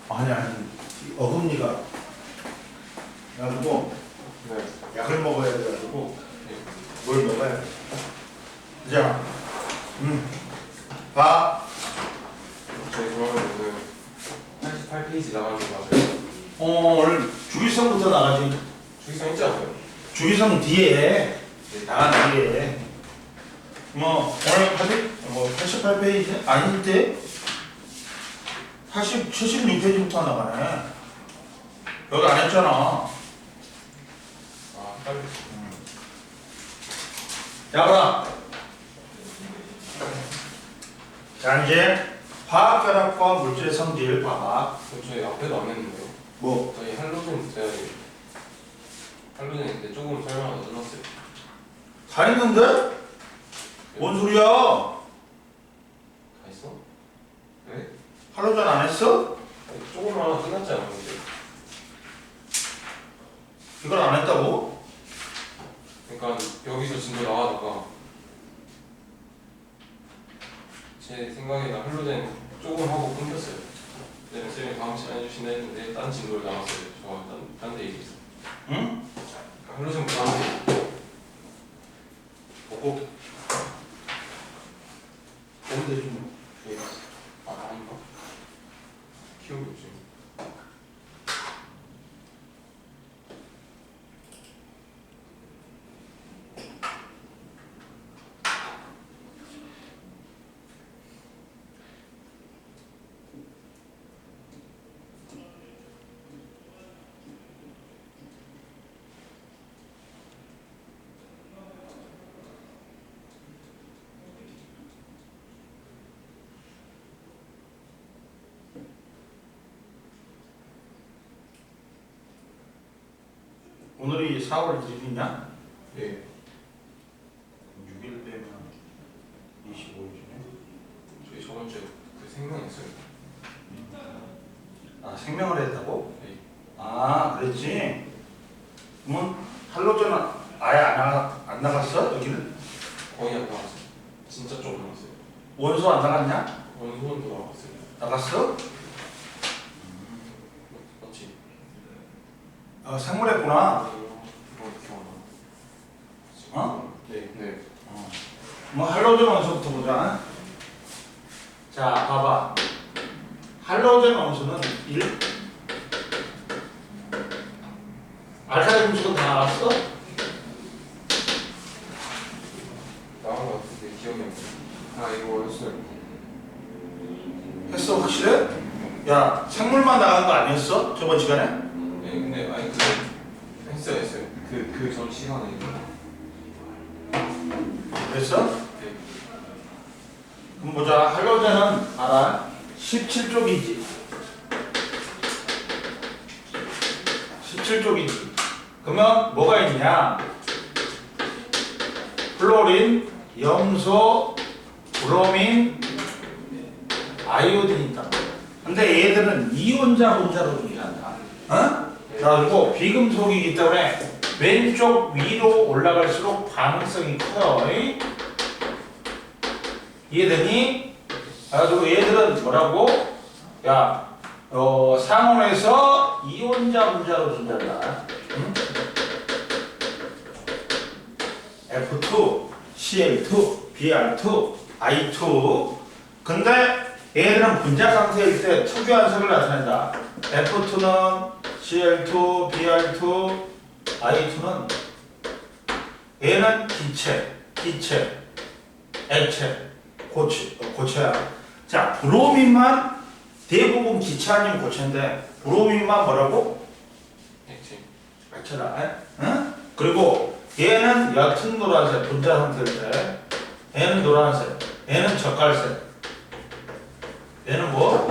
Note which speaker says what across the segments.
Speaker 1: 아니 어금니가 그래가지고
Speaker 2: 네.
Speaker 1: 약을 먹어야 돼가지고
Speaker 2: 네.
Speaker 1: 뭘 먹어야 돼. 자, 봐.
Speaker 2: 저희 그러면 오늘 88페이지 나가는 거 맞아요?
Speaker 1: 오늘 주기성부터 나가지.
Speaker 2: 주기성 있지 않아요?
Speaker 1: 주기성 뒤에
Speaker 2: 네.
Speaker 1: 나간 뒤에 오늘 88페이지 아닌데 76페이지부터 나가네. 여기 안 했잖아.
Speaker 2: 아, 빨리.
Speaker 1: 자, 봐라. 자, 이제 화학결합과 물질의 성질 봐봐.
Speaker 2: 그럼 저희 앞에도 안 했는데요.
Speaker 1: 뭐?
Speaker 2: 저희 할로젠 제가 할로젠인데 조금 설명을 더 넣었어요.
Speaker 1: 다 했는데? 뭔 소리야?
Speaker 2: 다 했어? 네?
Speaker 1: 할로전 안 했어?
Speaker 2: 아니, 조금만 끝났지 않아요? 근데.
Speaker 1: 이걸 안 했다고?
Speaker 2: 그러니까 여기서 진도 나가다가 제 생각에는 할로젠 조금 하고 끊겼어요. 그때는 쌤이 다음 시간 해주신다 했는데 딴 진도를 나왔어요. 저 딴 데 얘기했어요.
Speaker 1: 응?
Speaker 2: 그러니까 할로젠 보다는
Speaker 1: 보고 보면 되지 뭐.
Speaker 2: 아, 아닌가? 기억이 없지.
Speaker 1: 오늘이 4월 1일이냐?
Speaker 2: 예.
Speaker 1: 6일 빼면 25일이네.
Speaker 2: 저희 저번 주에 그 생명했어요.
Speaker 1: 아, 생명을 했다고?
Speaker 2: 네.
Speaker 1: 아, 그랬지? 그러면 할로전은 아예 안 나갔어? 여기는?
Speaker 2: 거의 안 나왔어요. 진짜 조금 나왔어요.
Speaker 1: 원소 안 나갔냐?
Speaker 2: 원소원도 나왔어요.
Speaker 1: 나갔어?
Speaker 2: 맞지?
Speaker 1: 생물했구나.
Speaker 2: 이거 기억 안 나.
Speaker 1: 어?
Speaker 2: 네. 네.
Speaker 1: 할로전 원소부터 보자. 자, 봐봐. 할로전 원소는 1. 알카리 금속은 다 나왔어?
Speaker 2: 나온 것 같은데 기억이 안 나. 아, 이거 했어요.
Speaker 1: 했어, 확실해? 야, 생물만 나간 거 아니었어? 저번 시간에?
Speaker 2: 네, 근데 아니 했어요. 그 전 시간에 이거.
Speaker 1: 됐어?
Speaker 2: 네.
Speaker 1: 그럼 보자. 할로젠은 알아? 17쪽이지. 17쪽이지. 그러면 뭐가 있냐? 플로린, 염소, 브로민, 아이오딘이 있다. 근데 얘들은 이온자 분자로 존재한다. 어? 그래가지고 비금속이기 때문에 왼쪽 위로 올라갈수록 반응성이 커요. 이해되니? 그래가지고 얘들은 뭐라고? 야, 상온에서 이온자 분자로 존재한다. 응? F2, Cl2, Br2, I2. 근데 얘들은 분자 상태일 때 특유한 색을 나타낸다. F2는 Cl2, Br2, I2는 얘는 기체, 액체, 고체야. 자, 브로민만 대부분 기체 아니면 고체인데 브로민만 뭐라고?
Speaker 2: 액체.
Speaker 1: 액체다. 응? 그리고 얘는 옅은 노란색 분자 상태일 때 얘는 노란색, 얘는 젓갈색, 얘는 뭐?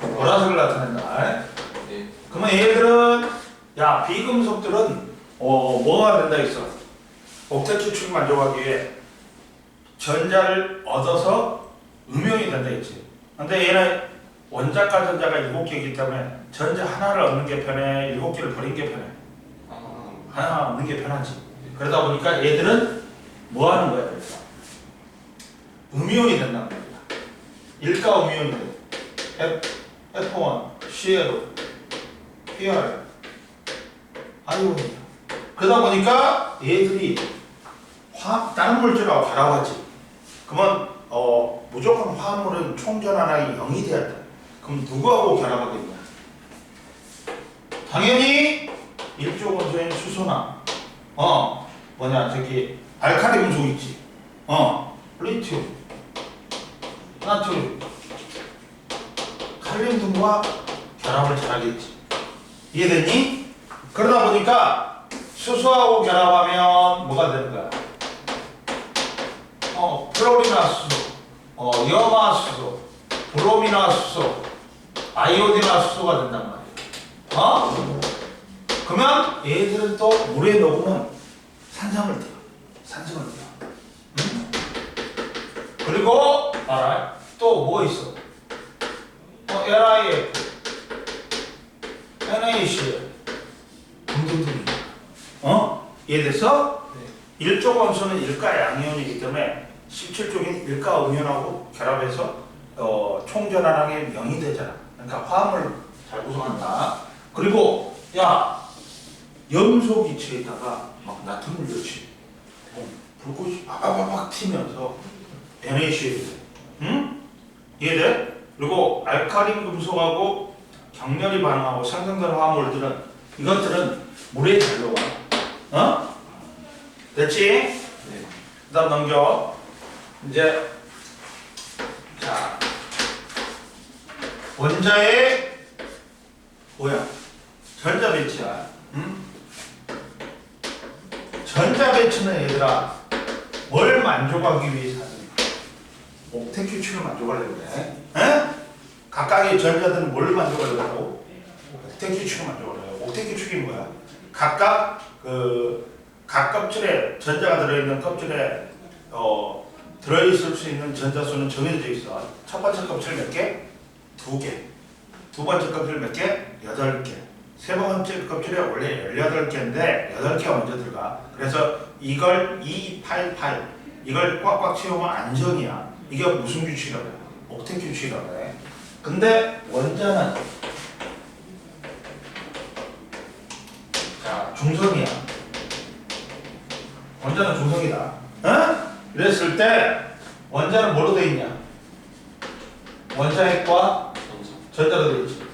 Speaker 1: 보라색을 나타낸다.
Speaker 2: 네.
Speaker 1: 그러면 얘들은 야 비금속들은 뭐가 된다 했어? 옥텟 추출 만족하기 위해 전자를 얻어서 음용이 된다 했지. 근데 얘는 원자과 전자가 7개이기 때문에 전자 하나를 얻는 게 편해, 7개를 버리는 게 편해. 하나 얻는 게 편하지. 그러다 보니까 얘들은 뭐 하는 거야? 음이온이 된다는 거야. 일가 음이온이 돼. F1, Cl, PR, 아이온이야. 그러다 보니까 얘들이 다른 물질하고 결합하지. 그러면 무조건 화합물은 총전환하기 0이 돼야 돼. 그럼 누구하고 결합하겠냐? 당연히 일조 원소인 수소나 알칼리 금속 있지. 리튬, 나트륨, 칼륨 등과 결합을 잘하겠지. 이해됐니? 그러다 보니까 수소하고 결합하면 뭐가 되는 거야? 플로리나 수소, 염화 수소, 브로미나 수소, 아이오디나 수소가 된단 말이야. 그러면 얘들은 또 물에 녹으면 산성을 띠어. 응? 그리고 알아? 또 뭐 있어? LIF, NaCl 등등등. 이해됐어?
Speaker 2: 네.
Speaker 1: 1조 원소는 일가 양이온이기 때문에 17쪽인 일가 음이온하고 결합해서 총전환하게 0이 되잖아. 그러니까 화합을 잘 구성한다. 그리고 야 염소 기체에다가 막 나트륨을 넣지. 불꽃이 팍팍팍 튀면서 NaCl이 돼. 응? 이해돼? 그리고 알칼린 금속하고 격렬히 반응하고 생성되는 화합물들은 이것들은 물에 잘 녹아. 됐지?
Speaker 2: 네.
Speaker 1: 그 다음 넘겨. 이제 자 원자의 뭐야? 전자 배치야. 응? 전자 배치는 얘들아 뭘 만족하기 위해서 하는 거야? 옥텟 규칙을 만족하려고 그래. 에? 각각의 전자들은 뭘 만족하려고 하고? 옥텟 규칙을 만족하려고 해. 옥텟 규칙이 뭐야? 각각 각 껍질에 전자가 들어있는 껍질에 들어있을 수 있는 전자수는 정해져 있어. 첫 번째 껍질 몇 개? 2개. 두 번째 껍질 몇 개? 8개. 세 번째 껍질에 원래 18개인데 8개가 먼저 들어가. 그래서 이걸 288 이걸 꽉꽉 채우면 안정이야. 이게 무슨 규칙이라고 해? 옥텟 규칙이라고 해. 근데 원자는 자 중성이야. 원자는 중성이다. 이랬을 때 원자는 뭐로 돼 있냐? 원자핵과 전자로 돼 있지.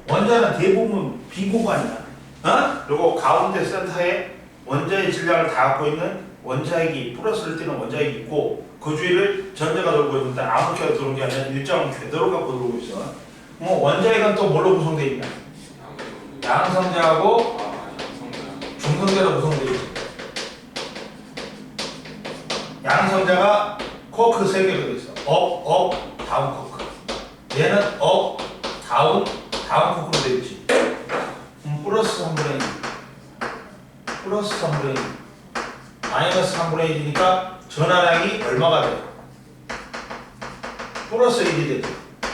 Speaker 1: 원자는 대부분 빈 공간이야. 그리고 가운데 센터에 원자의 질량을 다 갖고 있는 원자핵이 플러스를 띠는 원자핵이 있고 그 주위를 전자가 돌고 있는데 아무 켜가 도는 게 아니라 일정 궤도를 갖고 돌고 있어. 원자핵은 또 뭘로 구성되어 있냐? 양성자하고 중성자로 구성되어 있지. 양성자가 코크 3개로 되어 있어. 업, 다운 코크. 얘는 업, 다운 코크로 되어 있지. 플러스 3분의 1, 플러스 3분의 1, 마이너스 3분의 1이니까 전환량이 얼마가 돼? 플러스 1이 되지.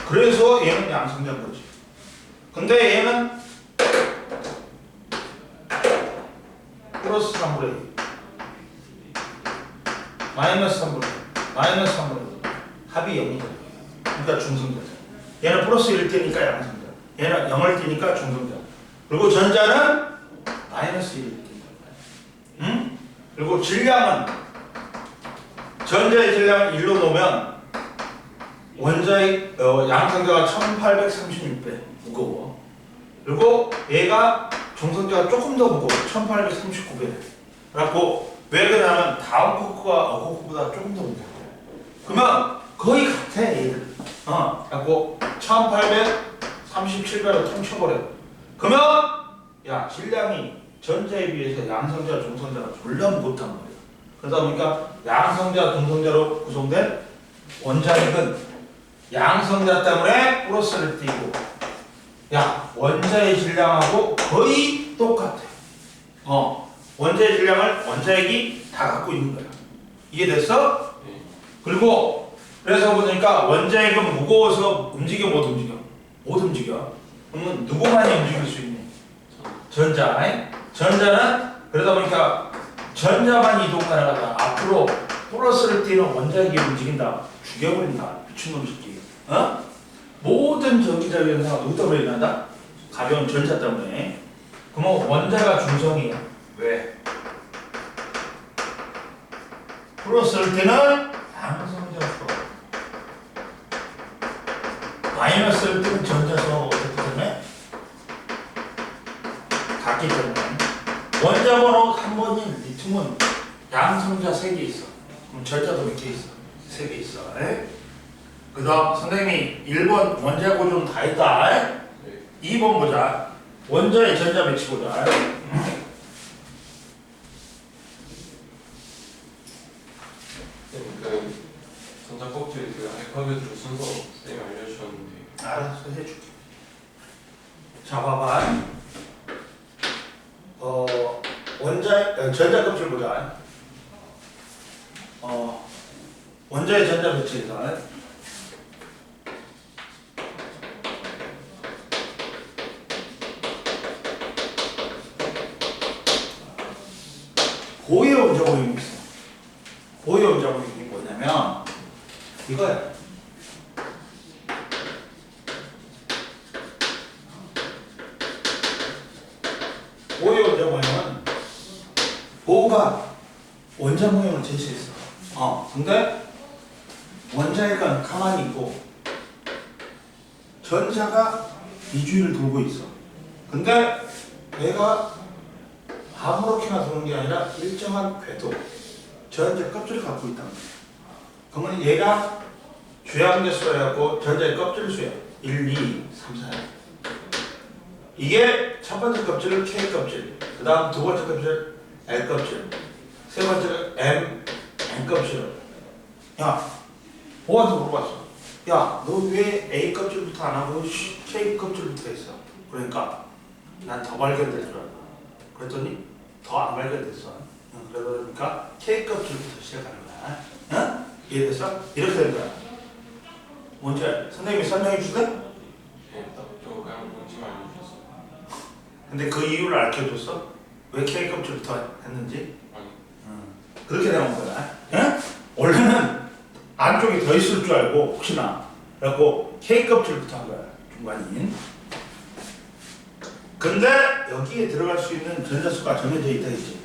Speaker 1: 그래서 얘는 양성자인 거지. 근데 얘는 플러스 3분의 1, 마이너스 3분의 1, 마이너스 3분의 1. 합이 0이 돼. 그러니까 중성자죠. 얘는 플러스 1을 띄니까 양성자. 얘는 0을 띄니까 중성자. 그리고 전자는 마이너스 1을 띈다. 응? 그리고 질량은 전자의 질량을 1로 놓으면 원자의 양성자가 1836배 무거워. 그리고 얘가 중성자가 조금 더 무거워. 1839배. 그래갖고 왜 그러냐면 다운 코크가 업 코크보다 조금 더 무거워. 그러면 거의 같아 얘들. 그래갖고 1837배로 통쳐버려. 그러면 야 질량이 전자에 비해서 양성자, 중성자가 졸라 무겁단 말이야. 그러다 보니까 양성자, 중성자로 구성된 원자핵은 양성자 때문에 플러스를 띄고 야 원자의 질량하고 거의 똑같아. 원자의 질량을 원자핵이 다 갖고 있는 거야. 이해됐어?
Speaker 2: 네.
Speaker 1: 그리고 그래서 보니까 원자핵은 무거워서 움직여 못 움직여? 못 움직여. 그러면 누구만이 움직일 수 있니? 전자. 전자는 그러다 보니까 전자만 이동하다가 앞으로 플러스를 띄는 원자핵이 움직인다. 죽여버린다. 미친놈 새끼. 모든 전기적 현상은 누구 때문에 일어난다? 가벼운 전자 때문에. 그러면 원자가 중성이야. 왜? 풀었을 때는 양성자수, 마이너스일 때는 전자수가 어떻기 때문에? 같기 때문에. 원자 번호 3번인 리튬은 양성자 3개 있어. 그럼 전자도 몇 개 있어? 3개 있어. 그 다음 선생님이 1번 원자 고정 다 했다.
Speaker 2: 네.
Speaker 1: 2번 보자. 원자의 전자 배치 보자.
Speaker 2: 그 전자 껍질 그 알파벳으로 순서 쌤이 알려주셨는데.
Speaker 1: 알았어, 해줄게. 자, 봐봐. 전자 껍질 보자. 원자의 전자 배치에서 고의 원자 모임이 있어. 고의 원자 모임이 뭐냐면 이거야. 고의 원자 모임은 고가 원자 모임을 제시했어. 근데 원자핵은 가만히 있고 전자가 이주위를 돌고 있어. 근데 얘가 아무렇게나 도는 게 아니라 일정한 궤도, 전자 껍질을 갖고 있단 말이야. 그러면 얘가 주양계 수라고 전자의 껍질 수야. 1, 2, 3, 4. 이게 첫 번째 껍질은 K 껍질, 그 다음 두 번째 껍질 L 껍질, 세 번째는 N 껍질. 야, 보아한테 물어봤어. 야, 너 왜 A 껍질부터 안 하고 K 껍질부터 했어? 그러니까 난 더 발견될 줄 알아. 그랬더니 더 안 발견됐어. 그러니까 K 껍질부터 시작하는 거야. 응? 이해됐어? 이렇게 된 거야. 뭔지 선생님이 설명해 줄래?
Speaker 2: 네, 저 그냥 뭔지만 알려주셨어요.
Speaker 1: 근데 그 이유를 알려줬어? 왜 K 껍질부터 했는지?
Speaker 2: 아니.
Speaker 1: 그렇게 나온 거야. 응? 원래는 안쪽에 더 있을 줄 알고 혹시나 그래갖고 K 껍질부터 한 거야. 중간인. 근데 여기에 들어갈 수 있는 전자수가 정해져 있다 했지.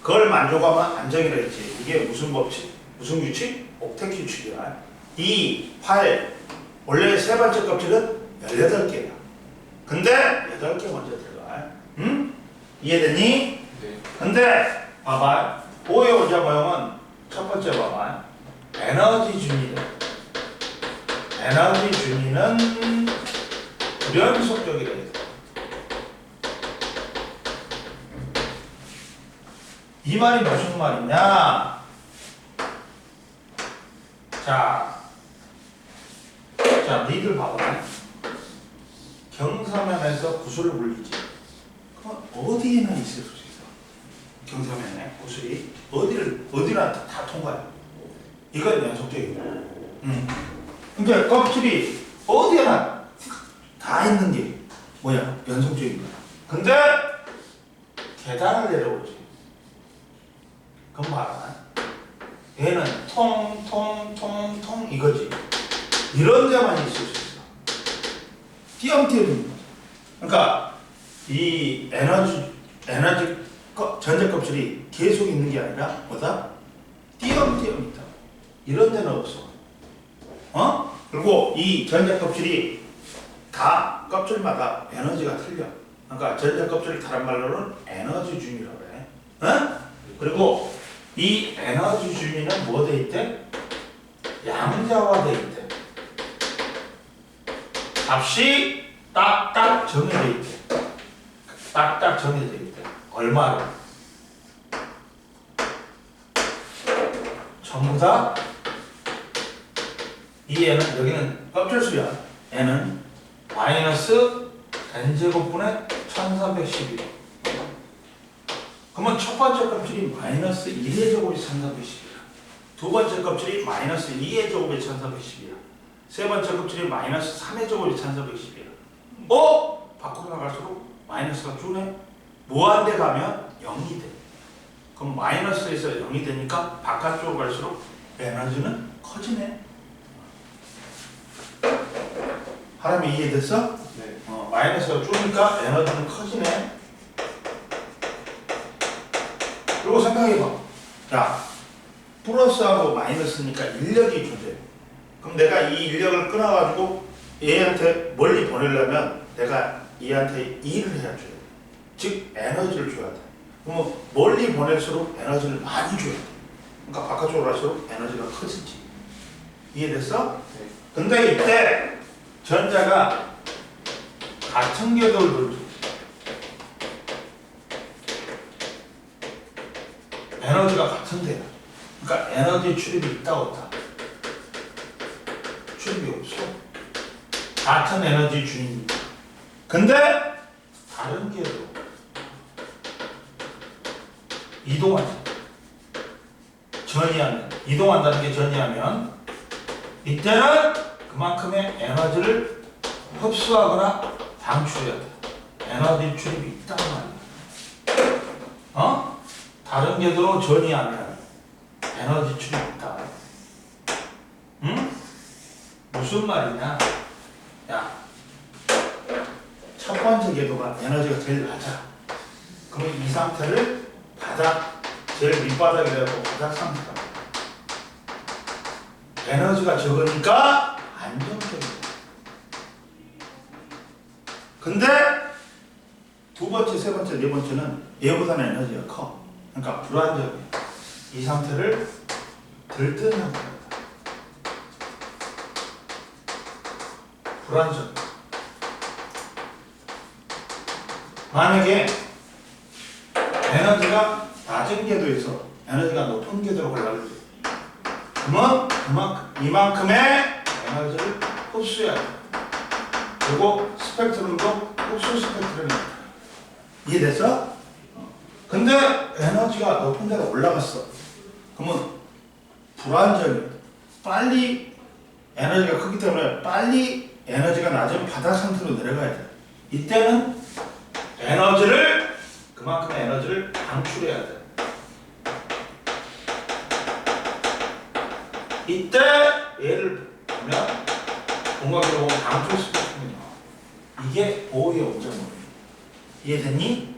Speaker 1: 그걸 만족하면 안정이라 했지. 이게 무슨 법칙? 무슨 규칙? 옥텟 규칙이야. 2, 8 원래 세 번째 껍질은 18개야. 근데 8개 먼저 들어가. 응? 이해됐니?
Speaker 2: 네.
Speaker 1: 근데 봐봐. 고의 원자 모형은 첫 번째 봐봐. 에너지 준위래. 에너지 준위는 불연속적이래. 이 말이 무슨 말이냐? 자, 니들 봐봐. 경사면에서 구슬을 굴리지. 그럼 어디에나 있을 수 있어. 경사면에 구슬이 어디나 다 통과해. 이건 연속적이고. 그러니까 껍질이 어디에나 다 있는 게 뭐야? 연속적인 거야. 근데 계단을 내려오지. 그럼 봐라. 얘는 통 이거지. 이런 데만 있을 수 있어. 띄엄띄엄인 거죠. 그러니까 이 에너지 전자 껍질이 계속 있는 게 아니라 뭐다? 띄엄띄엄 있다. 이런 데는 없어. 그리고 이 전자 껍질이 다 껍질마다 에너지가 틀려. 그러니까 전자 껍질 다른 말로는 에너지 준위라고 해. 그리고 이 에너지 준위는 뭐 돼 있대? 양자화돼 있대. 값이 딱딱 정해져 있대. 딱딱 정해져 있대. 얼마로? 전부 다 이 애는 여기는 껍질수야. 애는 마이너스 n제곱분의 1312. 그러면 첫 번째 껍질이 마이너스 1의 제곱이 1312이야. 두 번째 껍질이 마이너스 2의 제곱이 1312이야. 세 번째 껍질이 마이너스 3의 제곱이 1312이야. 밖으로 나갈수록 마이너스가 주네. 무한대 가면 0이 돼. 그럼 마이너스에서 0이 되니까 바깥쪽으로 갈수록 에너지는 커지네. 바람이 이해됐어?
Speaker 2: 네.
Speaker 1: 마이너스가 줄니까 에너지는 커지네. 그리고 생각해봐. 야, 플러스하고 마이너스니까 인력이 존재해. 그럼 내가 이 인력을 끊어가지고 얘한테 멀리 보내려면 내가 얘한테 일을 해야 줘야 돼. 즉 에너지를 줘야 돼. 그러면 멀리 보낼수록 에너지를 많이 줘야 돼. 그러니까 바깥쪽으로 갈수록 에너지가 커지지. 이해됐어?
Speaker 2: 네.
Speaker 1: 근데 이때 전자가 같은 궤도를 돌죠. 에너지가 같은데요. 그러니까 에너지 출입이 있다 없다. 출입이 없어. 같은 에너지 주입니다. 근데 다른 궤도 이동하지. 전이하면 이동한다는 게 전이하면 이때는 그만큼의 에너지를 흡수하거나 방출해야 돼. 에너지 출입이 있다는 말이야. 다른 궤도로 전이하면 에너지 출입이 있다. 응? 무슨 말이냐? 야, 첫 번째 궤도가 에너지가 제일 낮아. 그러면 이 상태를 바닥, 제일 밑바닥이라고 바닥 상태라고. 에너지가 적으니까 안정적이야. 근데 두 번째, 세 번째, 네 번째는 얘보다는 에너지가 커. 그러니까 불안정해. 이 상태를 들뜬 상태다. 불안정. 만약에 에너지가 낮은 궤도에서 에너지가 높은 궤도로 올라갈 때, 그러면 이만큼의 에너지를 흡수해야 돼. 그리고 스펙트럼도 흡수 스펙트럼이야. 이해됐어? 근데 에너지가 높은 데로 올라갔어. 그러면 불안정해. 빨리 에너지가 크기 때문에 빨리 에너지가 낮은 바닥 상태로 내려가야 돼. 이때는 그만큼의 에너지를 방출해야 돼. 이때 얘를 보면 공각으로 방출 스펙트럼이 나와. 이게 보호의 원점이야. 이해됐니?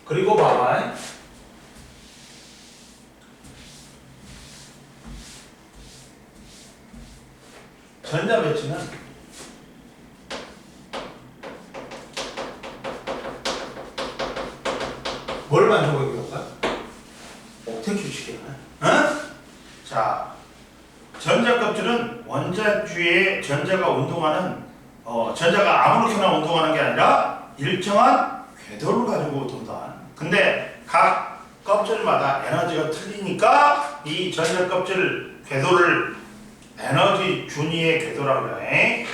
Speaker 1: 그리고 봐봐. 전자 배치는 뭘 만족하게 할까? 옥텟 규칙이야. 자, 전자 껍질은 원자주에 전자가 운동하는 전자가 아무렇게나 운동하는 게 아니라 일정한 궤도를 가지고 돈다. 근데 각 껍질마다 에너지가 틀리니까 이 전자 껍질 궤도를 에너지 준위의 궤도라고 그래.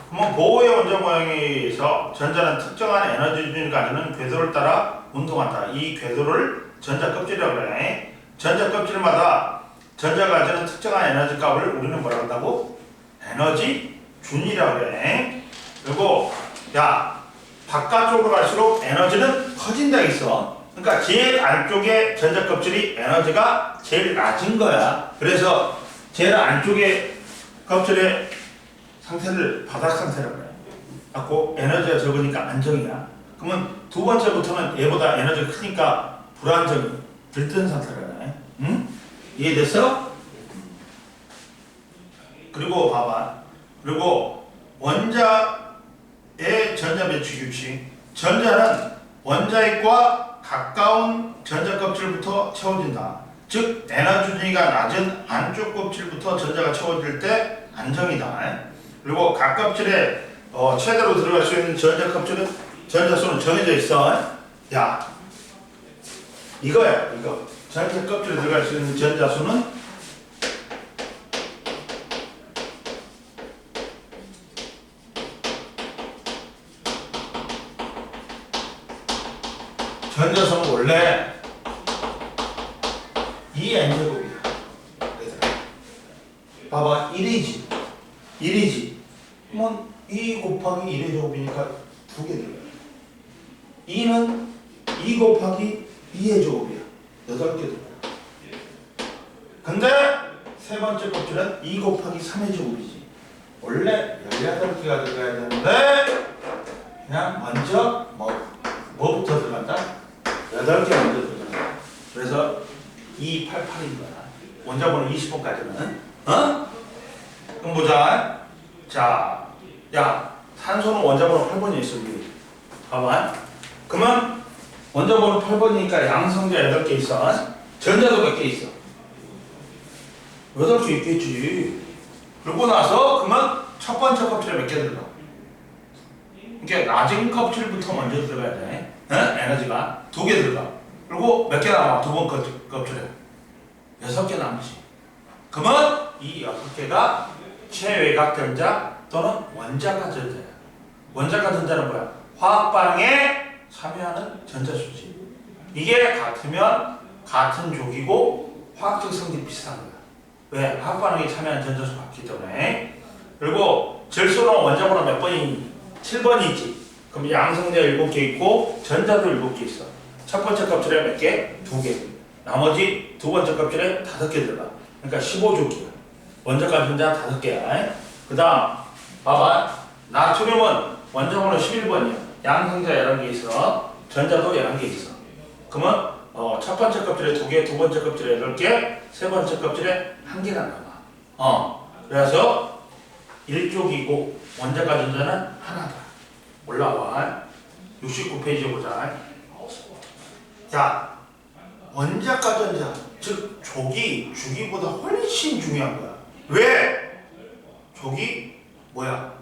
Speaker 1: 그러면 보호의 원자 모양에서 전자는 특정한 에너지 준위를 가지는 궤도를 따라 운동한다. 이 궤도를 전자 껍질이라고 그래. 전자 껍질마다 전자가 가지는 특정한 에너지 값을 우리는 뭐라고 한다고? 에너지 준위라고 그래. 그리고 야, 바깥쪽으로 갈수록 에너지는 커진다 있어. 그러니까 제일 안쪽에 전자 껍질이 에너지가 제일 낮은 거야. 그래서 제일 안쪽에 껍질의 상태를 바닥 상태라고 해. 갖고 에너지가 적으니까 안정이야. 그러면 두 번째부터는 얘보다 에너지가 크니까 불안정이 들뜬 상태라고 해. 응? 이해됐어? 그리고 봐봐. 그리고 원자의 전자 배치 규칙. 전자는 원자핵과 가까운 전자 껍질부터 채워진다. 즉 에너지 준위가 낮은 안쪽 껍질부터 전자가 채워질 때 안정이다. 그리고 각 껍질에 최대로 들어갈 수 있는 전자 껍질은 전자수는 정해져 있어. 야, 이거야 이거. 전자 껍질에 들어갈 수 있는 전자수는 전자수는 원래 2n제곱이야. 봐봐, 1이지. 1이지. 그러면 2 곱하기 1의 제곱이니까 2개 들어가요. 2는 2 곱하기 2의 제곱이야. 8개 들어가요. 근데 세 번째 껍질은 2 곱하기 3의 제곱이지. 원래 18개가 들어가야 되는데 그냥 먼저 뭐부터 들어간다? 8개 먼저 들어간다. 그래서 288인 거야. 원자번호 20번까지는. 어? 그럼 보자. 자, 야, 산소는 원자번호 8번이 있어, 여기. 봐봐. 그러면 원자번호 8번이니까 양성자 8개 있어. 전자도 몇 개 있어? 8개 있겠지. 그러고 나서 그러면 첫 번째 껍질에 몇 개 들어가? 그러니까 낮은 껍질부터 먼저 들어가야 돼. 에너지가 2개 들어가. 그리고 몇 개 남아? 두 번 껍질에 6개 남지. 그러면 이 6개가 최외곽 전자 또는 원자가 전자야. 원자가 전자는 뭐야? 화학 반응에 참여하는 전자수지. 이게 같으면 같은 족이고 화학적 성질이 비슷한 거야. 왜? 화학 반응에 참여하는 전자수가 같기 때문에. 그리고 질소는 원자번호 몇 번이니? 7번이지. 그럼 양성자 7개 있고 전자도 7개 있어. 첫 번째 껍질에 몇 개? 2개. 나머지 두 번째 껍질에 5개 들어가. 그러니까 15족이야. 원자가 전자 5개야. 그 다음 봐봐. 나트륨은 원자번호 11번이야. 양성자 11개 있어. 전자도 11개 있어. 그러면 첫 번째 껍질에 2개, 두 번째 껍질에 8개, 세 번째 껍질에 1개가 남아. 그래서 1족이고 원자가 전자는 하나다. 올라와. 69페이지 보자. 자, 원자가 전자, 즉 족이 주기보다 훨씬 중요한 거야. 왜? 족이 뭐야?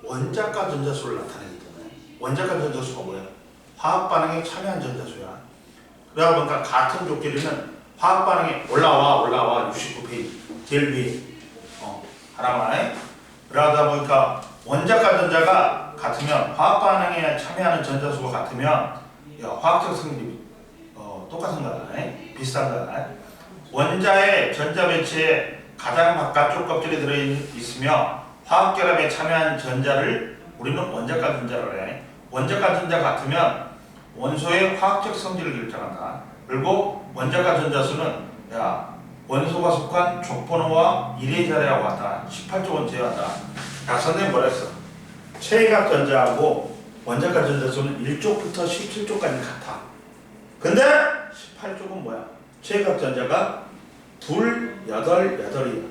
Speaker 1: 원자가 전자수를 나타내기 때문에. 원자가 전자수가 뭐야? 화학 반응에 참여한 전자수야. 그러다 보니까 같은 족끼리는 화학 반응에 올라와 69페이지 제일 위에 하나만. 그러다 보니까 원자가 전자가 같으면 화학 반응에 참여하는 전자수가 같으면 화학적 성질이 똑같은 거다. 비슷한 거다. 원자의 전자 배치에 가장 바깥쪽 껍질에 들어있으며 화학 결합에 참여한 전자를 우리는 원자가 전자라고 해. 원자가 전자 같으면 원소의 화학적 성질을 결정한다. 그리고 원자가 전자수는 원소가 속한 족번호와 이레자리하고 같다. 18쪽은 제외한다. 선생님 뭐라 했어? 최외곽 전자하고 원자가 전자수는 1쪽부터 17쪽까지 같아. 근데 18쪽은 뭐야? 최외곽 전자가 2, 8, 8이야.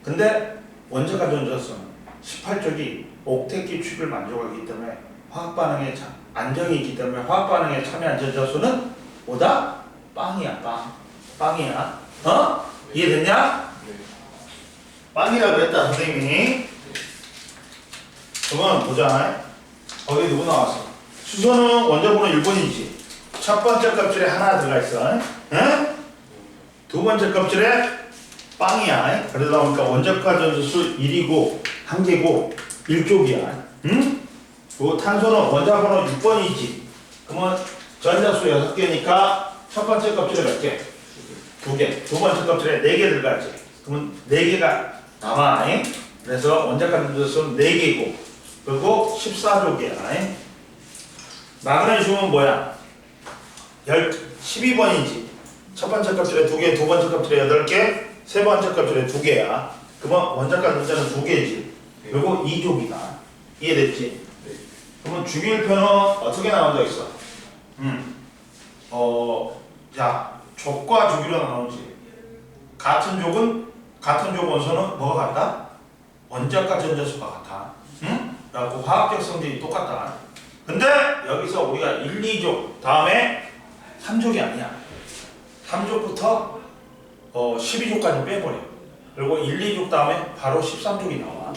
Speaker 1: 근데 원자가 전자수는 18쪽이 옥텟기 축을 만족하기 때문에 화학 반응에 안정이 있기 때문에 화학 반응에 참여한 전자수는 뭐다? 빵이야, 빵이야. 이해됐냐?
Speaker 2: 네.
Speaker 1: 빵이라고 그랬다, 선생님이. 그러면 보자. 거기 누구 나왔어? 수소는 원자번호 1번이지. 첫 번째 껍질에 하나 들어가 있어. 두 번째 껍질에 빵이야. 그러다 보니까 원자가 전자수 1이고 1개고 1족이야. 그리고 탄소는 원자번호 6번이지. 그러면 전자수 6개니까 첫 번째 껍질에 몇 개? 2개. 두 번째 껍질에 4개 들어가지. 그러면 4개가 남아. 그래서 원자가 전자수는 4개고 그리고 14족이야. 마그네슘은 뭐야? 12번이지. 첫 번째 껍질에 2개, 두 번째 껍질에 8개, 세 번째 껍질에 2개야. 그러면 원자가 전자는 2개지. 그리고 2족이다. 이해됐지?
Speaker 2: 네.
Speaker 1: 그러면 주기율표는 어떻게 나온다 있어? 자, 족과 주기로 나오지. 같은 족 원소는 뭐가 같다? 원자과 전자수가 같아. 그래갖고 화학적 성질이 똑같다. 근데 여기서 우리가 1, 2족 다음에 3족이 아니야. 3족부터 12족까지 빼버려. 그리고 1, 2족 다음에 바로 13족이 나와.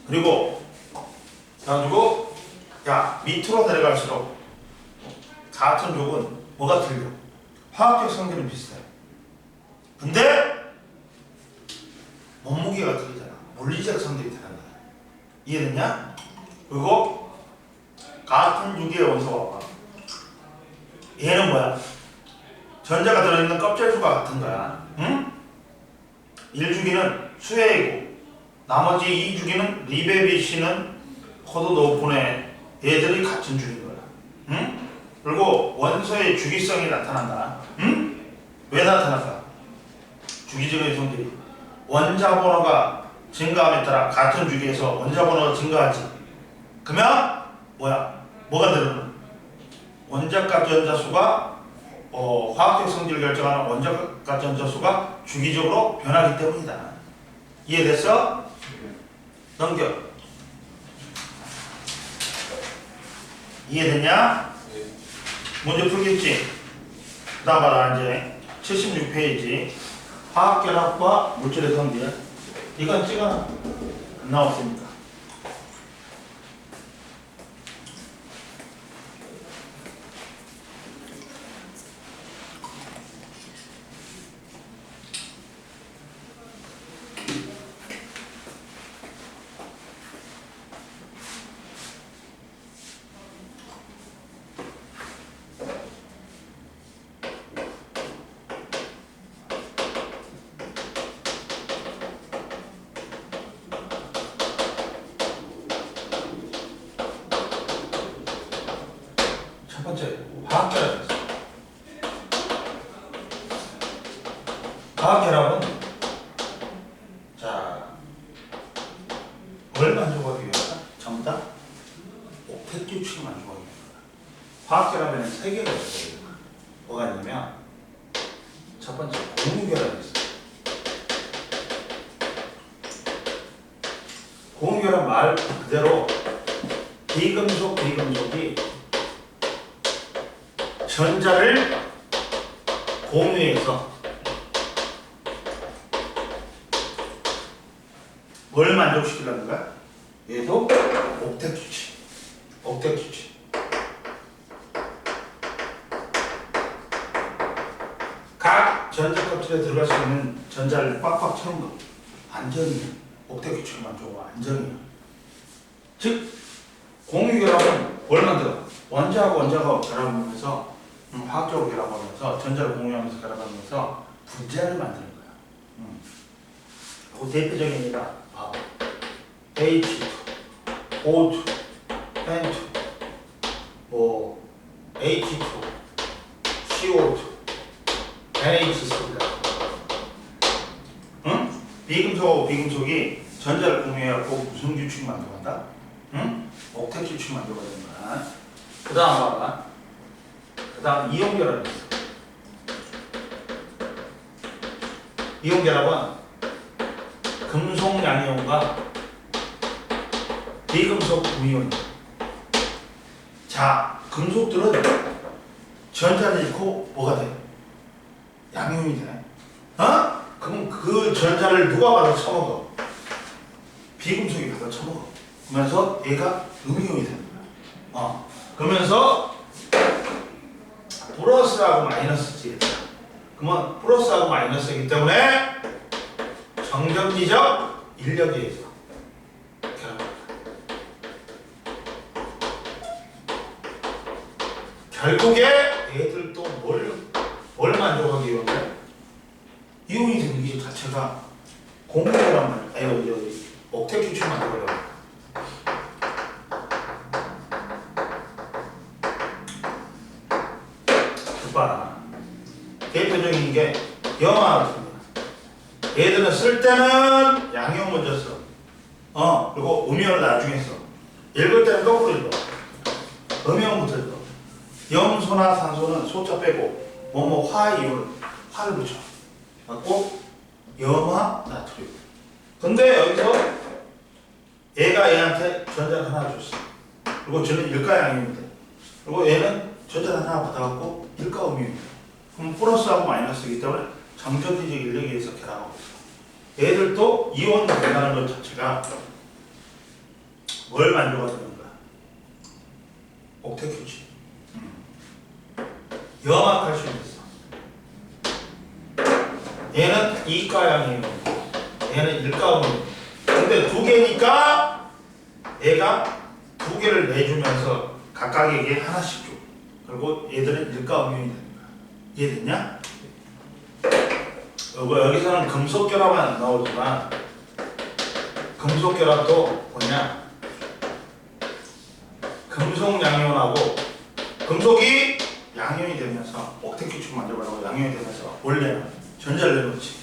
Speaker 1: 그리고 그래가지고 밑으로 내려갈수록 같은 족은 뭐가 틀려? 화학적 성질은 비슷해. 근데 몸무게가 틀리잖아. 물리적 성질이 다른 거야. 이해됐냐? 그리고 같은 유기의 원소가 봐. 얘는 뭐야? 전자가 들어있는 껍질수가 같은 거야. 1주기는 수혜이고 나머지 2주기는 리베비시는 포도노폰의 얘들이 같은 주기인 거야. 그리고 원소의 주기성이 나타난다. 왜 나타날까? 주기적인 성질이 원자 번호가 증가함에 따라 같은 주기에서 원자 번호가 증가하지. 그러면 뭐가 늘어나? 원자값 전자수가 화학적 성질을 결정하는 원자값 전자수가 주기적으로 변하기 때문이다. 이해됐어? 넘겨. 이해됐냐?
Speaker 2: 네.
Speaker 1: 문제 풀겠지? 그 다음 봐라. 이제 76페이지 화학결합과 물질의 성질. 이건 찍어놔. 안 나왔으니까. 첫 번째, 화학결합. 화학결합은 자, 뭘 만족하기 위해서? 전부 다 옥텟 규칙을 만족하기 위해서. 화학결합에는 세 개가 있어요. 뭐가 있냐면 첫 번째, 공유결합이 있어요. 공유결합 말 그대로 비금속이 전자를 공유해서 뭘 만족시키려는 거야? 얘도 옥텟 규칙. 각 전자 껍질에 들어갈 수 있는 전자를 꽉꽉 채운 거. 완전히 옥텟 규칙을 만족하고 완전히. 즉 공유결합은 뭘 만들어? 원자하고 원자가 결합하면서 화학적으로 결합하면서 전자를 공유하면서 결합하면서 분자를 만드는 거야. 그 대표적인 예가 봐봐. H2, O2, N2, 뭐 H2, CO2, NH4. 응? 비금속하고 비금속이 전자를 공유해갖고 무슨 규칙 만들어간다? 응? 옥텟 규칙 만들어야 되는 거야. 그 다음 봐봐. 그 다음 이온결합이 있어. 이온결합은 금속 양이온과 비금속 금이온이야. 자, 금속들은 전자를 잃고 뭐가 돼? 양이온이 돼. 그럼 그 전자를 누가 받아 처먹어? 비금속이 받아 처먹어. 그러면서 얘가 음이온이 되는 거야. 그러면서 플러스하고 마이너스지. 그러면 플러스하고 마이너스이기 때문에 정전기적 인력에 의해서 결합합니다. 결국에 얘들도 뭘 만족하기 위해 이온이 되는 게 자체가 공유란 말이에요. 옥텟 규칙 만들어요. 봐. 대표적인 게 염화 같은 거. 얘들은 쓸 때는 양이온 먼저 써. 그리고 음이온을 나중에 써. 읽을 때는 거꾸로 읽어. 음이온부터 읽어. 염소나 산소는 소자 빼고 화이온을 붙여. 갖고 염화 나트륨. 근데 여기서 얘가 얘한테 전자를 하나 줬어. 그리고 저는 일가양이온인데. 그리고 얘는 전자를 하나 받아갖고 일가음이온이야. 그럼 플러스하고 마이너스이기 때문에 정전기적 인력에 의해서 결합하고 있어. 얘들도 이온 된다는 것 자체가 뭘 만족하는 거야? 옥텟 규칙. 염화칼슘이 있어. 얘는 이가양이온, 얘는 일가음이온. 근데 두 개니까 얘가 두 개를 내주면서 각각에게 하나씩 줘. 그리고 얘들은 일가음이온이 되는 거야. 이해됐냐? 여기서는 금속 결합은 안 나오지만 금속 결합도 뭐냐? 금속 양이온하고 금속이 양이온이 되면서 옥텟 규칙 만들어가지고 양이온이 되면서 원래는 전자를 내놓지.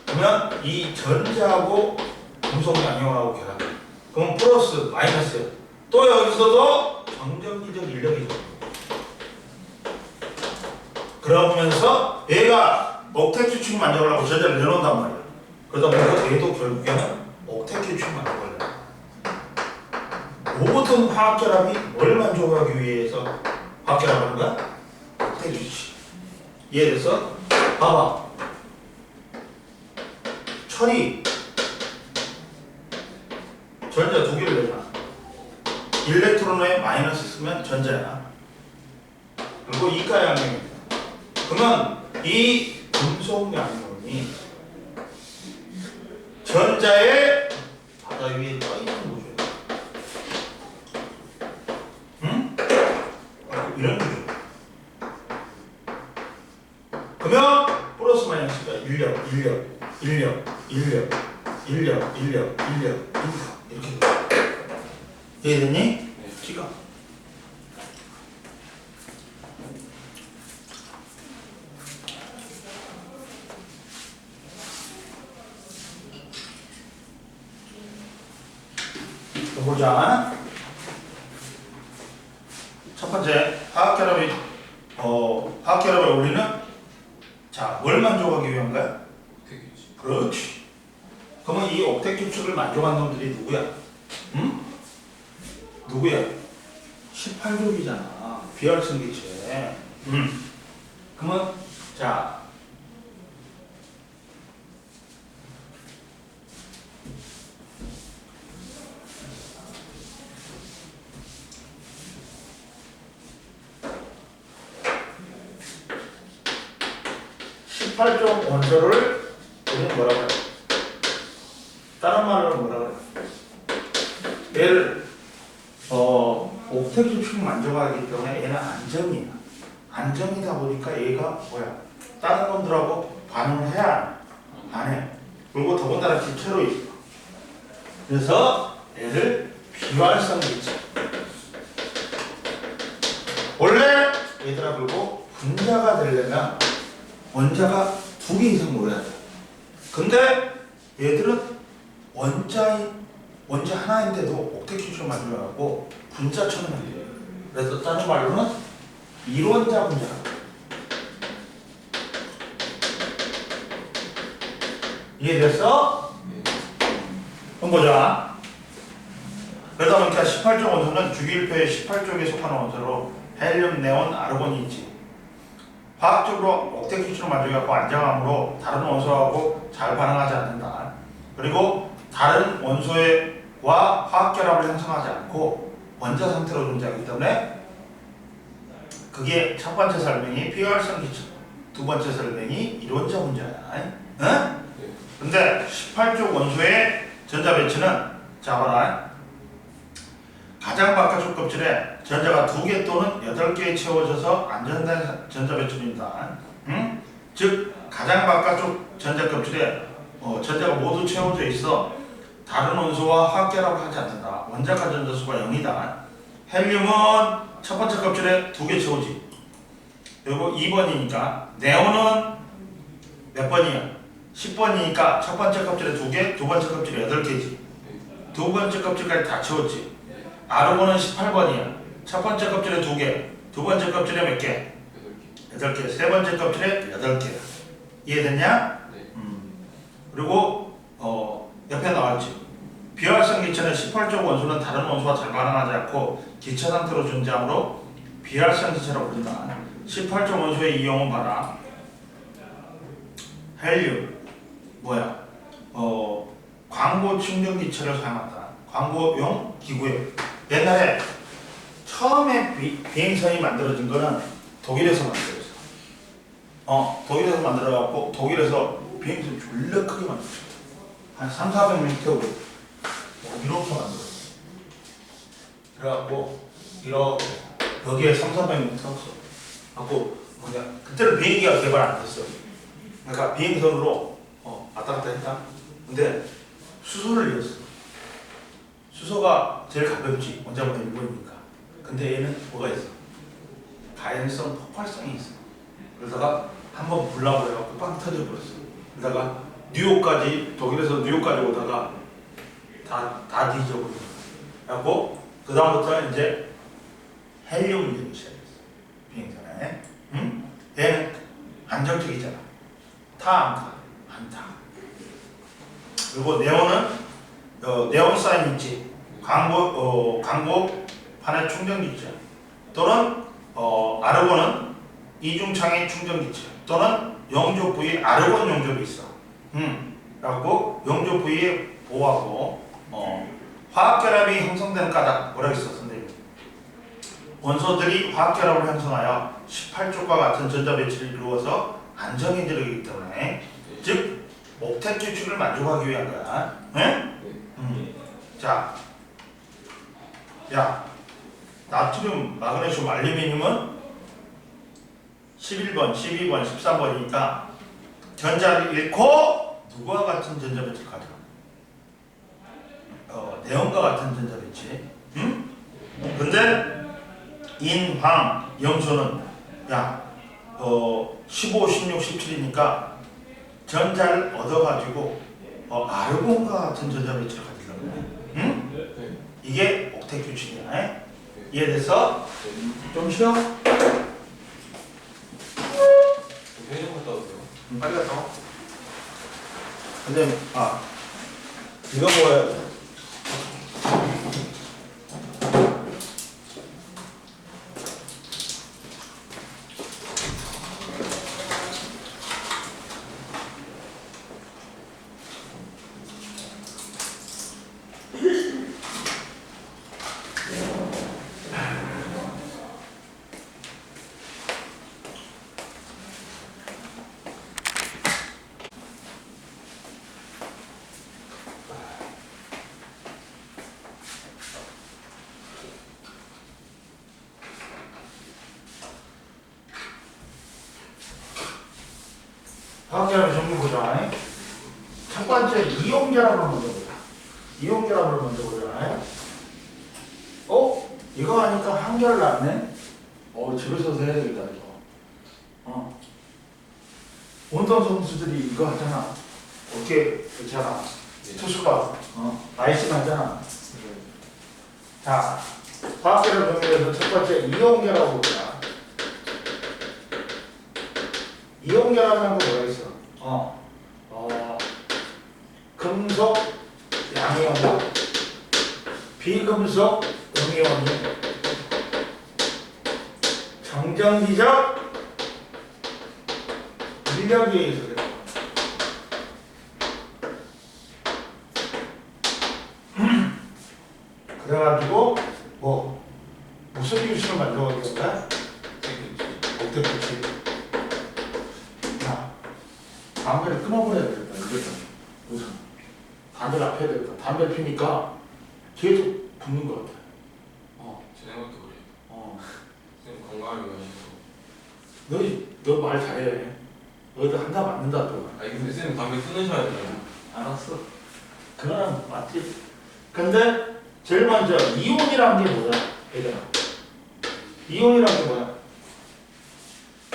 Speaker 1: 그러면 그러면 이 전자하고 금속 양이온하고 결합. 그럼 플러스 마이너스. 또 여기서도 정전기적 인력이죠. 그러면서 얘가 옥텟 추측 만들어가고 전자를 내놓는단 말이야. 그러다 보니까 얘도 결국에는 옥텟 추측 만들어요. 모든 화학결합이 뭘 만족하기 위해서 화학결합하는 거야? 옥텟 추측. 이해돼서? 봐봐. 철이 전자 두 개를 내잖아. 일렉트론에 마이너스 쓰면 전자야. 그리고 이가 양면입니다. 그러면 이 금속 양면이 전자의 바다 위에 떠 있는 거죠. 응? 이런 거죠. 그러면 플러스 마이너스가 인력 이렇게 돼. 이해됐니?
Speaker 2: 네.
Speaker 1: 지금 보자. 첫 번째 화학결합의 원리는 자, 뭘 만족하기 위한 거야?
Speaker 2: 옥텟 추측.
Speaker 1: 그렇지. 그러면 이 옥텟 규칙을 만족한 놈들이 누구야? 응? 누구야? 18족이잖아. 비활성기체. 그러면 자 (18종) 원소를 우리는 뭐라고 해? 다른 말로 뭐라고 해? 얘를 옥텟 규칙을 만족하기 때문에 얘는 안정이야. 안정이다 보니까 얘가 뭐야? 다른 놈들하고 반응을 해야 안 해. 그리고 더군다나 기체로 있어. 그래서 얘를 비활성 기체. 원래 얘들아 그리고 분자가 되려면 원자가 두 개 이상 모여야 돼. 근데 얘들은 원자 하나인데도 옥텟 규칙을 만들어갖고 분자처럼 만들어요. 그래서 다른 말로는 이론자 분자. 이해됐어? 그럼 보자. 그러다 보니까 18종 원소는 주기율표의 18쪽에 속하는 원소로 헬륨, 네온, 아르곤이 있지. 화학적으로 옥텟 규칙을 만족하고 안정함으로 다른 원소하고 잘 반응하지 않는다. 그리고 다른 원소와 화학결합을 형성하지 않고 원자 상태로 존재하기 때문에 그게 첫 번째 설명이 비활성 기체, 두 번째 설명이 이론자 분자야. 응? 근데 18쪽 원소의 전자 배치는 자 봐라. 가장 바깥쪽 껍질에 전자가 2개 또는 8개에 채워져서 안전된 전자 배출입니다. 응? 즉 가장 바깥쪽 전자 껍질에 전자가 모두 채워져 있어 다른 원소와 화학결합을 하지 않는다. 원자가 전자수가 0이다. 헬륨은 첫 번째 껍질에 2개 채우지. 그리고 2번이니까 네온은 몇 번이야? 10번이니까 첫 번째 껍질에 2개, 두 번째 껍질에 8개지. 두 번째 껍질까지 다 채웠지. 아르곤은 18번이야. 첫 번째 껍질에 2개, 두 번째 껍질에 몇 개? 8개. 세 번째 껍질에 8개. 이해됐냐?
Speaker 2: 네.
Speaker 1: 그리고 옆에 나왔지. 비활성 기체는 18쪽 원소는 다른 원소와 잘 반응하지 않고 기체 상태로 존재하므로 비활성 기체라고 부른다. 18쪽 원소의 이용은 봐라. 헬륨 뭐야? 광고 충전 기체를 사용한다. 광고용 기구에 옛날에 처음에 비행선이 만들어진 거는 독일에서 만들었어. 독일에서 만들어갖고 독일에서 비행선 졸라 크게 만들었어. 한 300~400m 이렇게 만들었어. 그래갖고 이렇게 여기에 300~400m 없어. 갖고 뭐냐 그때는 비행기가 개발 안 됐어. 그러니까 비행선으로 왔다 갔다 했다. 근데 수소를 이었어. 수소가 제일 가볍지. 원자보다 1번이니까. 근데 얘는 뭐가 있어? 가연성 폭발성이 있어. 그러다가 한번 불나버려갖고 빵 터져버렸어. 그러다가 뉴욕까지 독일에서 뉴욕까지 오다가 다 뒤져버려. 그래갖고 그 다음부터 이제 헬륨 문제를 시작했어. 비행사에. 응? 얘는 안정적이잖아. 안 타. 그리고 네온은 네온 사인 있지. 광고판의 충전기체 또는 아르곤은 이중창의 충전기체 또는 용접 부위 아르곤 용접이 있어. 그래갖고 용접 부위에 보호하고 화학결합이 형성되는 까닭 뭐라고 했어 선생님? 원소들이 화학결합을 형성하여 18쪽과 같은 전자배치를 이루어서 안정해지기 때문에 즉 옥텟 규칙을 만족하기 위한 거야. 응? 자, 야, 나트륨, 마그네슘, 알루미늄은 11번, 12번, 13번이니까 전자를 잃고 누구와 같은 전자 배치를 가져? 네온과 같은 전자 배치. 응? 근데 인황, 염소는 15, 16, 17이니까 전자를 얻어가지고 아르곤과 같은 전자 배치를 가지려고 해. 응?
Speaker 2: 네.
Speaker 1: 이게 옥텟 규칙이야. 이해됐어? 좀 쉬어?
Speaker 2: 편의점 갔다 오세요.
Speaker 1: 빨리 갔다 와. 근데 이거 뭐야? 화학결합의 전문 보자. 첫 번째 이온결합을 먼저 보자. 이온결합을 먼저 보자. 이거 하니까 한결 났네. 집에서도 해야 되겠다 이거. 운동 선수들이 이거 하잖아. 어깨 그렇잖아. 투수가 나이스 하잖아. 자, 화학결합 정리에서 첫 번째 이온결합을 보자. 이온결합이라는 거 뭐가 있어? 금속 양이온과 비금속 음이온이 정전기적 인력에 의해서 그래. 그래가지고 무슨 규칙을 만들어가겠다? 옥텟 규칙. 담배를 끊어버려야 되겠다. 우선 담배를 앞에 해야 되겠다. 담배를 피니까 계속 붙는 것 같아.
Speaker 2: 제 생각도 그래요. 선생님 건강하게 가시고.
Speaker 1: 너 말 잘해. 너희들 한다 맞는다 또.
Speaker 2: 아니 근데 선생님 담배 끊으셔야 돼요.
Speaker 1: 알았어. 그거는 맞지. 근데 제일 먼저 이온이라는 게 뭐야? 얘들아. 이온이라는 게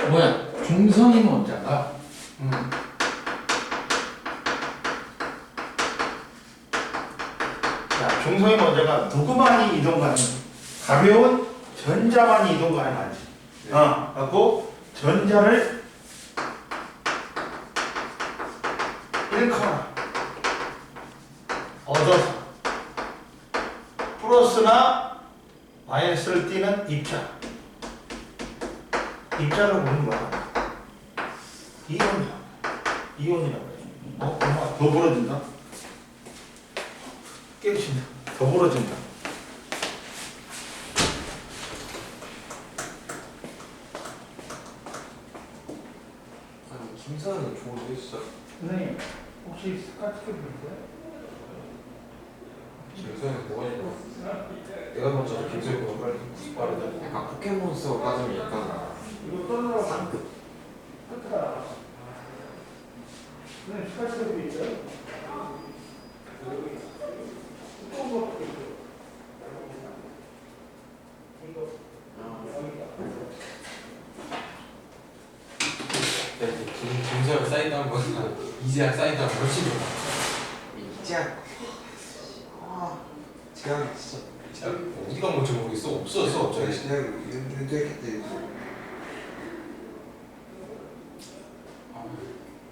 Speaker 1: 뭐야? 중성인 원자가 중성인 원자가 누구만이 이동 가능? 가벼운 전자만이 이동 가능하지. 그리고 전자를 잃거나 얻어서 플러스나 마이너스를 띠는 입자. 입자를 보는 거야. 이온이라고 해. 엄마 더 벌어진다. 깨진다. 더 벌어진다.
Speaker 2: 아니 김사는 좋은데 진짜.
Speaker 1: 선생님 혹시 스카치를 보세요?
Speaker 2: 김사는 뭐가 있나? 내가 먼저 김사는 빨리 빠르다.
Speaker 3: 약간 포켓몬스터 빠지면 약간
Speaker 1: 이거 떠나라.
Speaker 3: 상급.
Speaker 1: 끝이다. 선생님 스카치를 있어요?
Speaker 2: 네.
Speaker 3: 김서영 사이드 한 거나 이재학 사이드 한 거 훨씬 좋아.
Speaker 4: 이제야. 아, 제가 진짜
Speaker 3: 이재학 어디가 뭔지 모르겠어. 없어졌어
Speaker 4: 저희
Speaker 3: 갑자기.
Speaker 4: 그냥 윤택했대.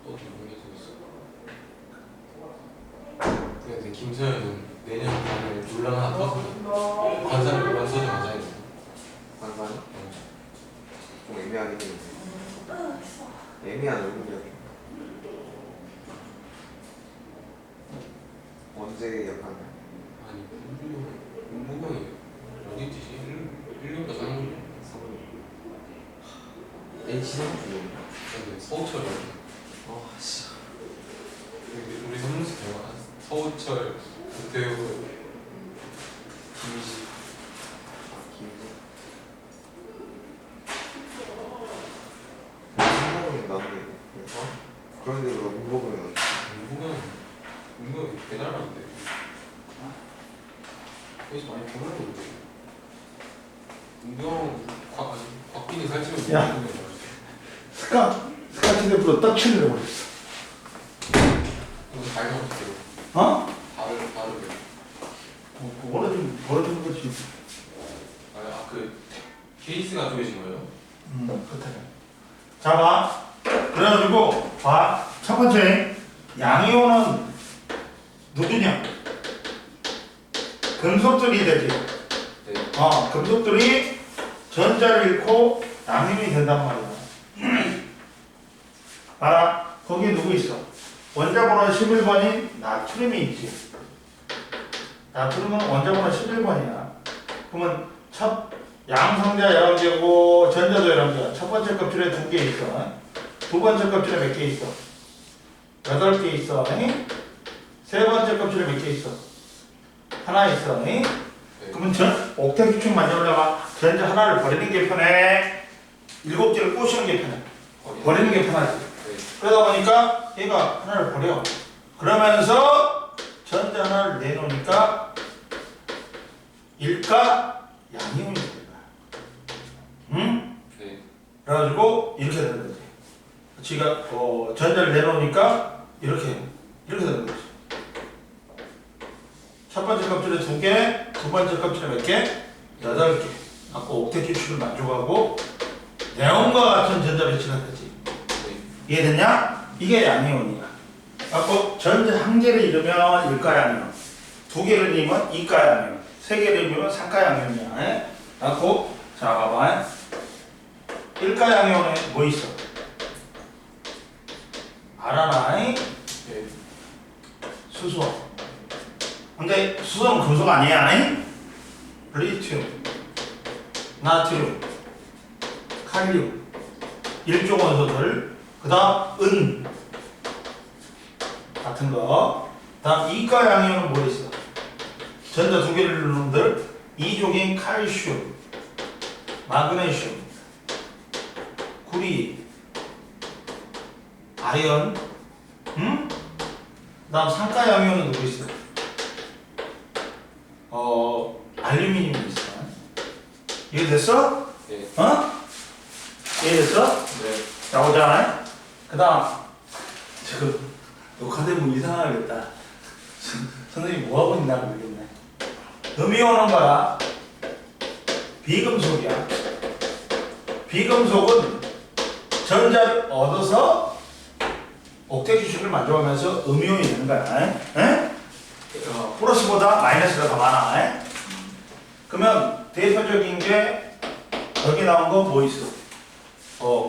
Speaker 3: 또 모르겠어. 근데 김서영은 내년 밤에 논란 하나 터서 관사를 논란 써서 가자 이거.
Speaker 4: 반반이? 좀 애매하긴 해. 애매한 얼굴이야. 언제 약간
Speaker 3: 아니 문무경이 어디 있지? 1년가 3년.
Speaker 4: NC 선수.
Speaker 3: 근데 서우철이
Speaker 4: 아, 씨.
Speaker 3: 우리 선수 대화 서우철 대우 김희지
Speaker 4: 김지. 생각은 나는데 그런데 왜 문복은
Speaker 3: 문무경이 대단한데 거기서 많이 보는 건데 문무경 곽빈이 살찌면
Speaker 1: 야.
Speaker 3: 문무경이
Speaker 1: 스카치대프로 떡칠을 해버렸어.
Speaker 3: 잘 잡았어요.
Speaker 1: 어?
Speaker 3: 다르게.
Speaker 1: 벌어진 거지.
Speaker 3: 그 케이스가 쪼개진 거예요?
Speaker 1: 그렇다. 자, 봐. 그래가지고, 봐. 첫 번째, 양이온은 누구냐? 금속들이 되지.
Speaker 3: 네.
Speaker 1: 금속들이 전자를 잃고 양이온이 된단 말이야. 봐라. 거기에 누구 있어? 원자번호 11번인 나트륨이 있지. 나트륨은 원자번호 11번이야. 그러면 첫 양성자 11개고 전자도 11개야. 첫 번째 껍질에 2개 있어. 두 번째 껍질에 몇 개 있어? 8개 있어. 세 번째 껍질에 몇 개 있어? 하나 있어. 그러면 옥텟 규칙 만들려면 전자 하나를 버리는 게 편해? 7개를 꼬시는 게 편해? 버리는 게 편하지. 그러다 보니까 얘가 하나를 버려. 그러면서 전자 하나를 내놓으니까 일가 양이온이 되는 거야. 응?
Speaker 3: 네.
Speaker 1: 그래가지고 이렇게 되는 거지. 지가 전자를 내놓으니까 이렇게 되는 거지. 첫 번째 껍질에 2개, 두 번째 껍질에 몇 개? 8개. 아까 옥텟 규칙을 만족하고 네온과 같은 전자 배치가 되지. 이해됐냐? 이게 양이온이야. 아까 전자 1개를 잃으면 일가 양이온, 2개를 잃으면 이가 양이온, 3개를 잃으면 삼가 양이온이야. 아까 자 봐봐. 일가 양이온에 뭐 있어? 알아나?
Speaker 3: 네.
Speaker 1: 수소. 근데 수소는 금속 아니야? 리튬, 나트륨, 칼륨, 일종 원소들. 그 다음 은 같은 거. 그 다음 이가 양이온은 뭐 있어? 전자 2개를 잃는 놈들. 이족인 칼슘, 마그네슘, 구리, 아연, 응? 그 다음 상가 양이온은 누구 있어? 알루미늄이 있어. 이해됐어?
Speaker 3: 네.
Speaker 1: 이해됐어?
Speaker 3: 네.
Speaker 1: 나오잖아. 그 다음 지금 녹화되면 이상하겠다. 선생님 뭐하고 있나 모르겠네. 음이온은 봐라. 비금속이야. 비금속은 전자를 얻어서 옥텟 규칙을 만족하면서 음이온이 되는 거야. 플러스보다 마이너스가 더 많아. 그러면 대표적인 게 여기 나온 거 뭐 있어?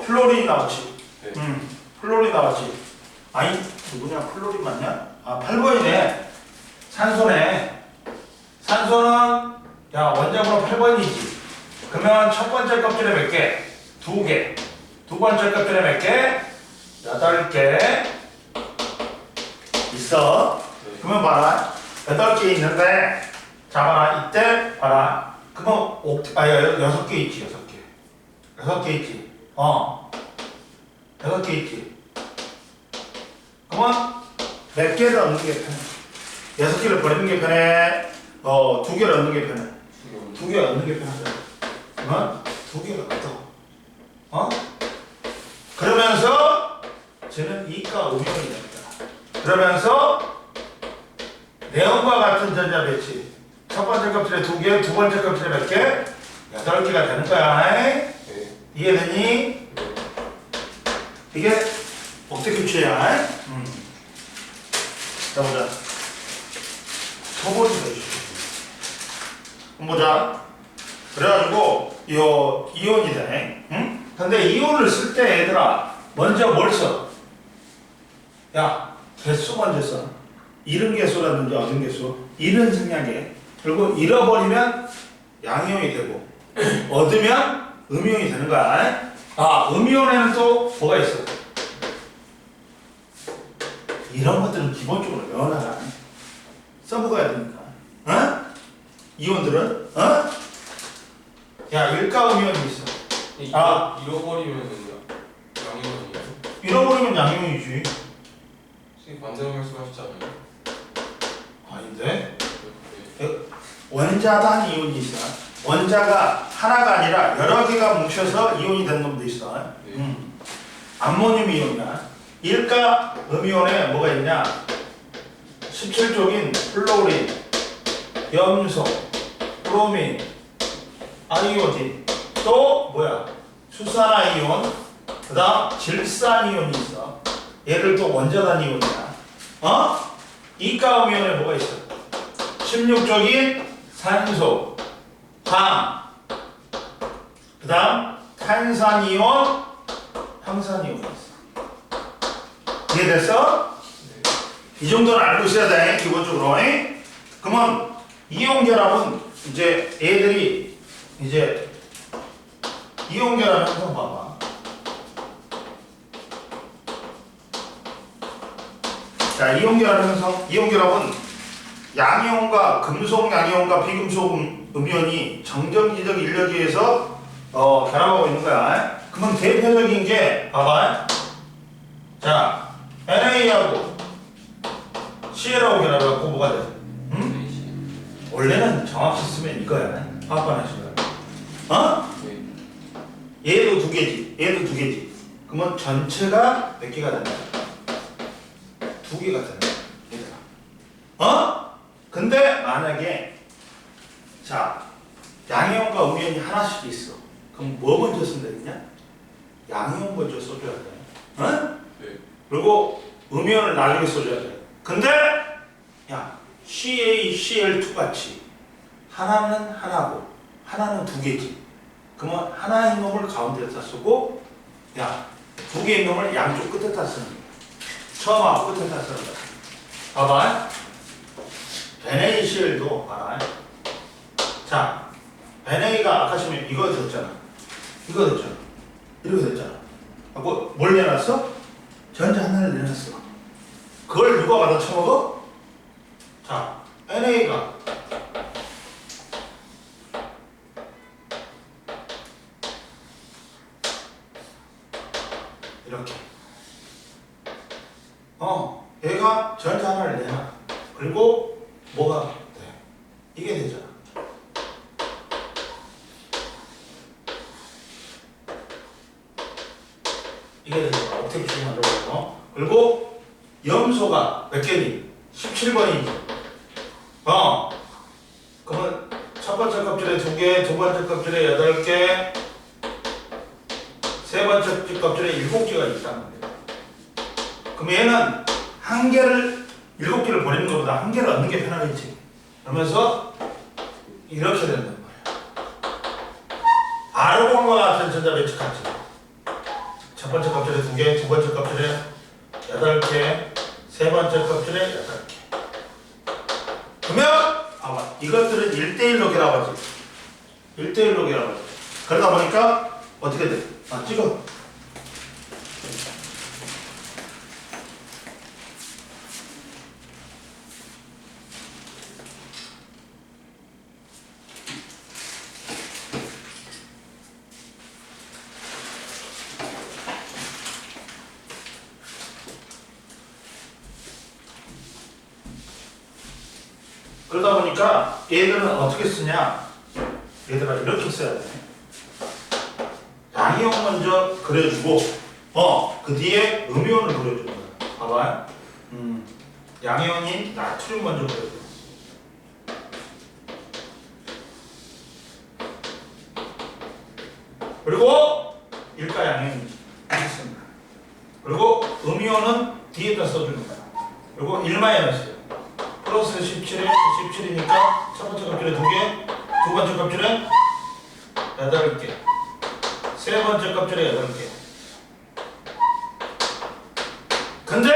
Speaker 1: 플로린 나왔지.
Speaker 3: 네.
Speaker 1: 플로린 나왔지. 아니 누구냐? 플로린 맞냐? 8번이네. 산소네. 산소는 야 원자번호 8번이지. 그러면 첫 번째 껍질에 몇 개? 2개. 두 번째 껍질에 몇 개? 8개 있어.
Speaker 3: 네.
Speaker 1: 그러면 봐라. 8개 있는데 자 봐라. 이때 봐라. 그러면 6개 있지. 6개. 6개 있지. 6개 있지. 그러면 몇 개를 얻는 게 편해? 6개를 버리는 게 편해? 2개를 얻는 게 편해? 2개 얻는 게 편하잖아. 그러면 2개가 없다고. 그러면서 그러면서 네온과 같은 전자 배치. 첫 번째 껍질에 2개, 두 번째 껍질에 몇 개? 8개가 되는 거야.
Speaker 3: 네.
Speaker 1: 이해되니?
Speaker 3: 네.
Speaker 1: 이게 옥텟 교체야. 자 보자. 소보리가 있어. 보자. 그래가지고 요 이온이 돼. 응? 근데 이온을 쓸 때 얘들아 먼저 뭘 써? 야, 개수 먼저 써. 잃은 개수라든지 얻은 개수. 잃은 생략에. 그리고 잃어버리면 양이온이 되고 얻으면 음이온이 되는 거야. 아, 음이온에는 또 뭐가 있어? 이런 것들은 기본적으로 외워놔라. 써먹어야 되니까. 어? 이온들은? 어? 야, 일가 음이온이 있어. 아.
Speaker 3: 잃어버리면은 양이거든요.
Speaker 1: 잃어버리면 양이온이지.
Speaker 3: 선생님 반대로 말씀하셨잖아요.
Speaker 1: 아닌데?
Speaker 3: 네.
Speaker 1: 원자단 이온이 있어. 원자가 하나가 아니라 여러 개가 뭉쳐서 이온이 된 놈도 있어.
Speaker 3: 네.
Speaker 1: 암모늄 이온이야. 일가 음이온에 뭐가 있냐? 17족인 플로린, 염소, 브로민, 아이오딘, 또 뭐야? 수산화이온, 그 다음 질산이온이 있어. 얘를 또 원자단 이온이야. 어? 이가 음이온에 뭐가 있어? 16족인 산소, 당, 그 다음 탄산이온, 황산이온이 있어. 이해됐어? 이 정도는 알고 있어야 돼, 기본적으로. 그러면 이온 결합은 이제 애들이 이제 이온 결합 형성 봐봐. 자, 이온 결합 형성. 이온 결합은 양이온과 금속 양이온과 비금속 음이온이 정전기적 인력에 의해서 결합하고 있는 거야. 그러면 대표적인 게 봐봐. 자, NA하고 CL하고 결합해갖고 뭐가 돼? 응? 원래는 정확히 쓰면 이거야. 화학반응식은. 어?
Speaker 3: 네.
Speaker 1: 얘도 2개지. 얘도 2개지. 그러면 전체가 몇 개가 된다? 2개가 된다. 얘들아. 어? 근데 만약에 자, 양이온과 음이온이 하나씩 있어. 그럼 뭐 먼저 쓰면 되겠냐? 양이온 먼저 써줘야 돼. 어?
Speaker 3: 네.
Speaker 1: 그리고 음이온을 나중에 써줘야 돼. 근데 야, CaCl2 같이 하나는 하나고 하나는 2개지. 그러면 하나인 놈을 가운데다 쓰고 야, 2개인 놈을 양쪽 끝에다 쓰는 거야. 처음하고 끝에다 쓰는 거야. 봐봐. NaCl도 봐라. 자, NA가 아까 시면 이거 됐잖아. 이거 됐잖아. 이렇게 됐잖아. 하고 뭘 내놨어? 전자 하나를 내놨어. 그걸 누가 받아 처먹어? 자, NA가 이렇게. 얘가 전자 하나를 내놔. 그리고 뭐가 돼? 이게 되잖아. 이게 되잖아. 어떻게 주면 되고. 그리고 염소가 몇 개니? 17번이지. 그러면 첫 번째 껍질에 2개, 두 번째 껍질에 8개, 세 번째 껍질에 7개가 있다는 거예요. 그럼 얘는 한 개를 7개를 버리는 것보다 한 개를 얻는 게 편하겠지. 그러면서 이렇게 된단 말이야. 아르곤과 같은 전자 배치 같이. 첫 번째 껍질에 2개, 두 번째 껍질에 8개, 세 번째 껍질에 8개. 그러면 봐봐. 이것들은 1대1로 결합하지. 1대1로 결합하지. 그러다 보니까 어떻게 돼? 찍어. 그러다 보니까 얘들은 어떻게 쓰냐? 얘들아 이렇게 써야 돼. 양이온 먼저 그려주고 그 뒤에 음이온을 그려주는 거야. 봐봐. 양이온인 나트륨 먼저 그려요. 그리고 일가 양이온 있습니다. 그리고 음이온은 뒤에다 써주는 거야. 그리고 1마이너스 플러스 17에 17이니까 첫 번째 껍질에 2개, 두 번째 껍질에 8개, 세 번째 껍질에 8개. 근데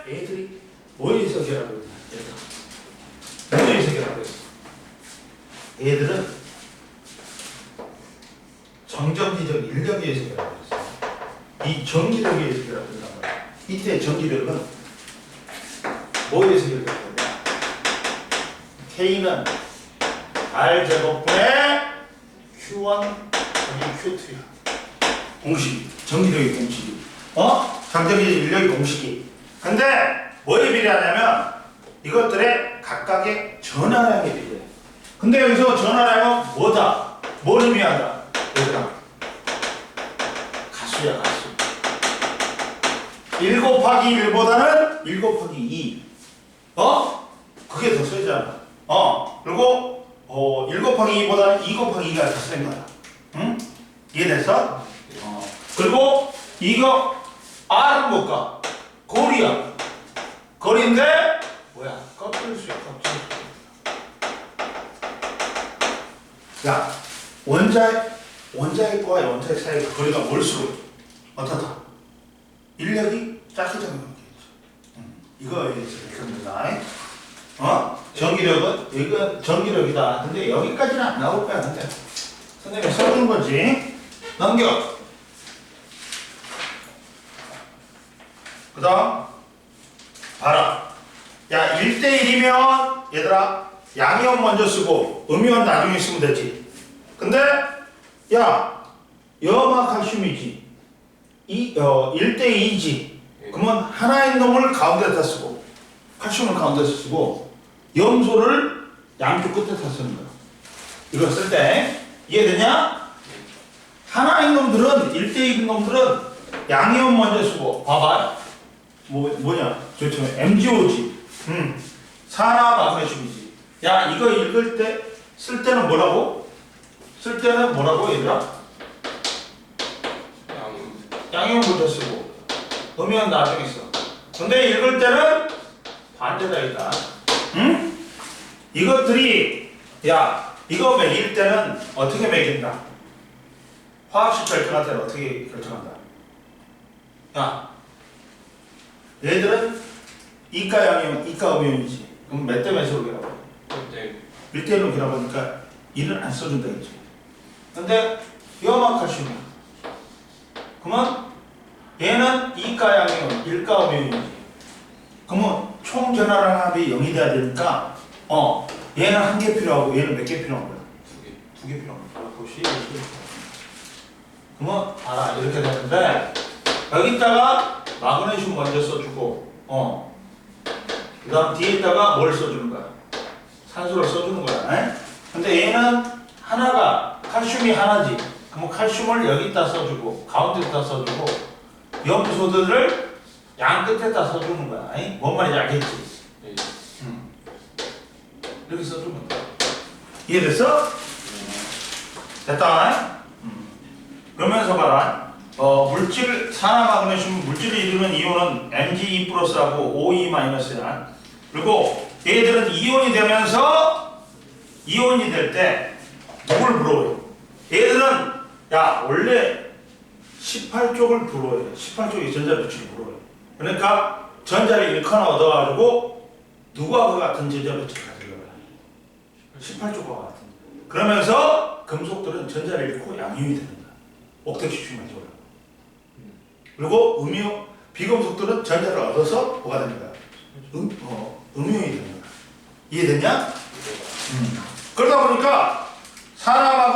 Speaker 1: 얘들이 뭐에서 결합을 했나? 뭐에서 결합을 했어? 얘들은 정전기적 인력에 의해서 결합을 했어. 이 전기력에 의해서 결합된단 말이야. 이때 전기력은 뭐에 의해서 결합된다? K는 R제곱분의 Q1 여기 Q2야. 공식이. 전기력의 공식이. 장전기 인력의 공식이. 근데 뭐에 비례하냐면 이것들의 각각의 전하량에 비례해. 근데 여기서 전하량은 뭐다? 뭘 의미한다? 얘들아. 가수야 가수. 1 곱하기 1보다는 1 곱하기 2. 그게 더 세잖아. 그리고 1 곱하기 2보다는 2 곱하기 2가 더 센 거야. 응? 이해됐어? 그리고 이거 R은 뭘까? 거리야. 거리인데 뭐야? 껍질수야 껍질수. 야, 원자핵과 원자핵 사이의 거리가 멀수록 어떻다? 인력이 작아지는 거겠죠. 이거 있습니다. 전기력은 이건 전기력이다. 근데 여기까지는 안 나올 거야. 근데 선생님이 써준 거지. 넘겨. 그다음 봐라. 야 1대1이면 얘들아 양이온 먼저 쓰고 음이온 나중에 쓰면 되지. 근데 야 염화 칼슘이지. 1대2지. 그러면 하나의 놈을 가운데다 쓰고 칼슘을 가운데서 쓰고 염소를 양쪽 끝에다 쓰는 거야. 이거 쓸 때 이해되냐? 하나의 놈들은 1대2인 놈들은 양이온 먼저 쓰고 봐봐. 뭐냐? 저처럼 MgO지. 산화 마그네슘이지. 야 이거 읽을 때 쓸 때는 뭐라고? 쓸 때는 뭐라고 얘들아? 양이온 먼저 쓰고 음이온 나중에 써. 근데 읽을 때는 반대다 이다. 응? 이것들이 야 이거 매길 때는 어떻게 매긴다? 화학식 결정할 때는 어떻게 결정한다? 야 얘들은 이가 양이온, 이가 음이온이지. 그럼 몇 대 몇으로 결합해? 1대1로 결합하니까 1은 안 써준다 했지. 근데 염화 칼슘이야. 그러면 얘는 이가 양이온, 1가 음이온이지. 그러면 총 전하량 합이 0이 돼야 되니까 얘는 한 개 필요하고 얘는 몇 개 필요한 거야? 두 개 필요한 거야. 보시. 그러면 알아 이렇게 되는데 여기다가 마그네슘 먼저 써주고 그 다음 뒤에다가 뭘 써주는 거야? 산소를 써주는 거야. 근데 얘는 하나가 칼슘이 하나지. 그럼 칼슘을 여기다 써주고 가운데다 써주고 염소들을 양 끝에다 써주는 거야. 뭔 말인지 알겠지? 이렇게 써주면 돼. 이해됐어? 됐다. 그러면서 봐라. 물질, 산화 마그네슘 물질을 이루는 이온은 Mg2 플러스하고 OE 마이너스야. 그리고 얘들은 이온이 되면서 이온이 될 때 누굴 불어요? 얘들은 야 원래 18쪽을 불어요. 18쪽이 전자배출을 불어요. 그러니까 전자를 1칸 얻어가지고 누구하고 같은 전자배출을 가지려고 해? 18쪽과 같은. 그러면서 금속들은 전자를 잃고 양이온이 되는 거야. 옥택시춤을 줘요. 그리고 비금속들은 전자를 얻어서 뭐가 되는 거야? 음이온이 되는 거야. 이해됐냐? 그러다 보니까 산화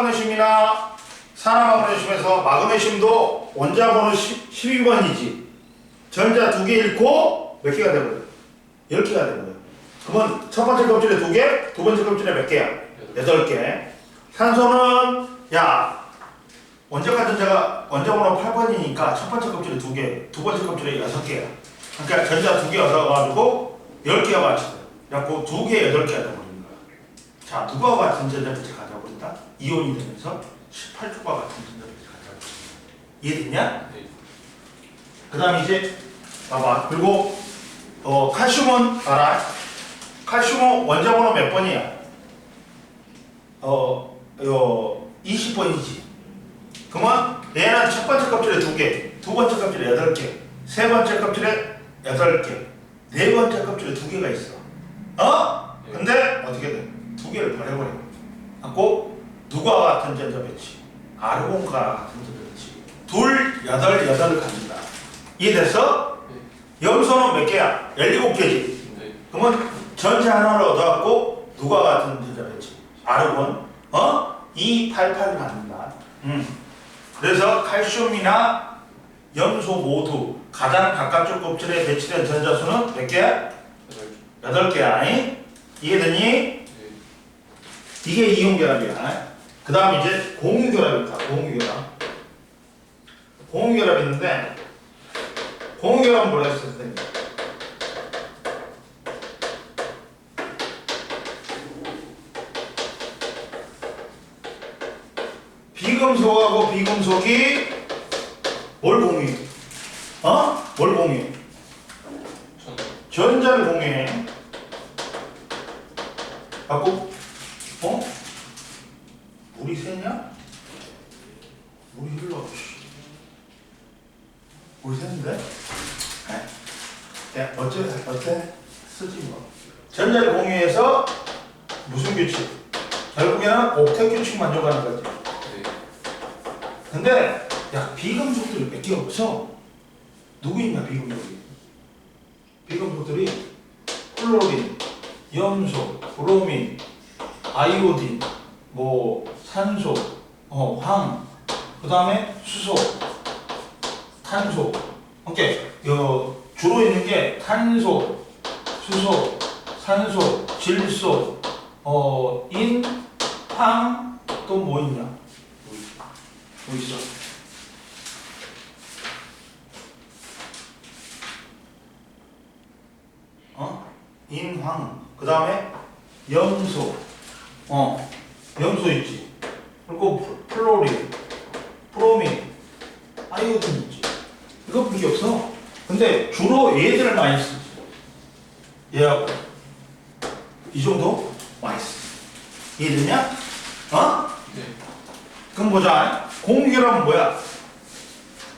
Speaker 1: 마그네슘에서 마그네슘도 원자 번호 12번이지. 전자 2개 잃고 몇 개가 되는 거야? 10개가 되는 거야. 그러면 첫 번째 껍질에 2개, 두 번째 껍질에 몇 개야? 8개. 산소는 원자가 전자가 원자 번호 8번이니까 첫 번째 껍질에 2개, 두 번째 껍질에 6개야. 그러니까 전자 2개 얻어가지고 10개가 맞춰요. 그래갖고 2개, 8개가 돼버리는 거야. 자, 누가 같은 전자배치 가져버린다? 이온이 되면서 18조가 같은 전자배치 가져버린다. 이해됐냐?
Speaker 2: 네.
Speaker 1: 그 다음에 이제 봐봐. 그리고 칼슘은 알아? 칼슘은 원자번호 몇 번이야? 20번이지. 그러면 얘는 첫 번째 껍질에 2개, 두 번째 껍질에 8개, 세 번째 껍질에 8개, 네 번째 껍질에 2개가 있어. 근데 어떻게 돼? 2개를 버려버려. 갖고 누가 같은 전자 배치? 아르곤과 같은 전자 배치. 둘, 8을 가진다. 이해됐어? 염소는 몇 개야? 17개지.
Speaker 2: 네.
Speaker 1: 그러면 전자 하나를 얻어갖고 누가 같은 전자 배치? 아르곤. 288을 갖는다. 그래서 칼슘이나 염소 모두 가장 바깥쪽 껍질에 배치된 전자수는 몇 개야? 8개야. 이해되니?
Speaker 2: 네.
Speaker 1: 이게 이온결합이야. 그 다음 이제 공유결합이 있다. 공유결합. 공유결합이 있는데 공유결합은 뭐라 했을 때? 비금속하고 비금속이 뭘 공유해? 뭘 공유해? 전자를 공유해. 갖고 물이 새냐? 물이 흘러. 물이 새는데? 야, 어때? 쓰지 뭐. 전자를 공유해서 무슨 규칙? 결국에는 옥텟 규칙 만족하는 거지.
Speaker 2: 네.
Speaker 1: 근데 야, 비금속들이 몇 개 없어. 누구 있냐 비금속이? 비금속들이 플로린, 염소, 브로민, 아이오딘, 뭐 산소, 황, 그 다음에 수소, 탄소. 오케이. 주로 있는 게 탄소, 수소, 산소, 질소, 인, 황, 또 뭐 있냐? 뭐 있어? 인황. 그 다음에 염소. 염소 있지. 그리고 플로린, 프로민, 아이오딘 있지. 이거밖에 없어. 근데 주로 얘들을 많이 쓰지. 얘하고 이 정도 많이 쓰지. 이해되냐?
Speaker 2: 네.
Speaker 1: 그럼 보자. 공유결합은 뭐야?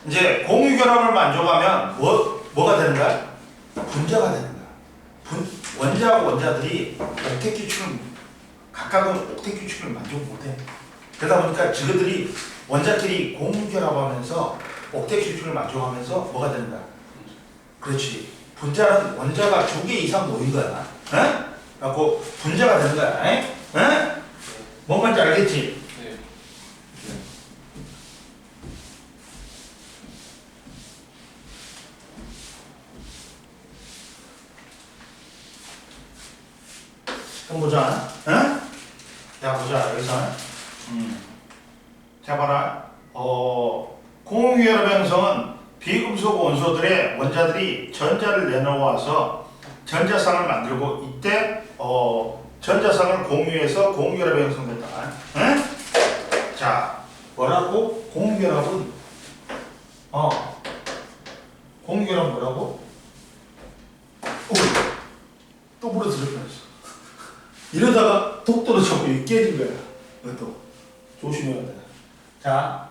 Speaker 1: 이제 공유결합을 만족하면 뭐가 되는 거야? 분자가 되는 거야. 원자하고 원자들이 옥텟 규칙을 각각은 옥텟 규칙을 만족 못해. 그러다 보니까 저들이 원자끼리 공유결합하면서 옥텟 규칙을 만족하면서 뭐가 되는 거야? 그렇지. 분자는 원자가 2개 이상 모인 거야. 그래갖고 분자가 되는 거야. 뭔 말인지 알겠지?
Speaker 2: 네.
Speaker 1: 그럼 보자. 자, 보자. 여기서. 자, 봐라. 공유결합 형성은 비금속 원소들의 원자들이 전자를 내놓아서 전자쌍을 만들고 이때 전자쌍을 공유해서 공유결합이 형성된다. 자, 뭐라고? 공유결합은 공유결합은 뭐라고? 또 부러뜨릴 뻔했어. 이러다가 톡 떨어져서 깨진 거야. 이것도 조심해야 돼. 자,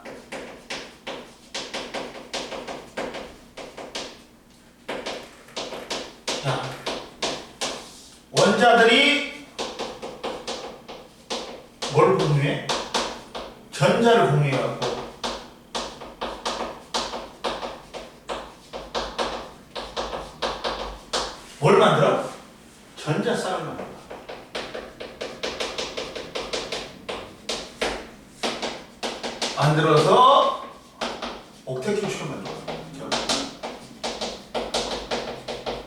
Speaker 1: 원자들이 뭘 공유해? 전자를 공유해갖고 뭘 만들어? 전자쌍을 만들어. 만들어서 옥텟 규칙을 만들어.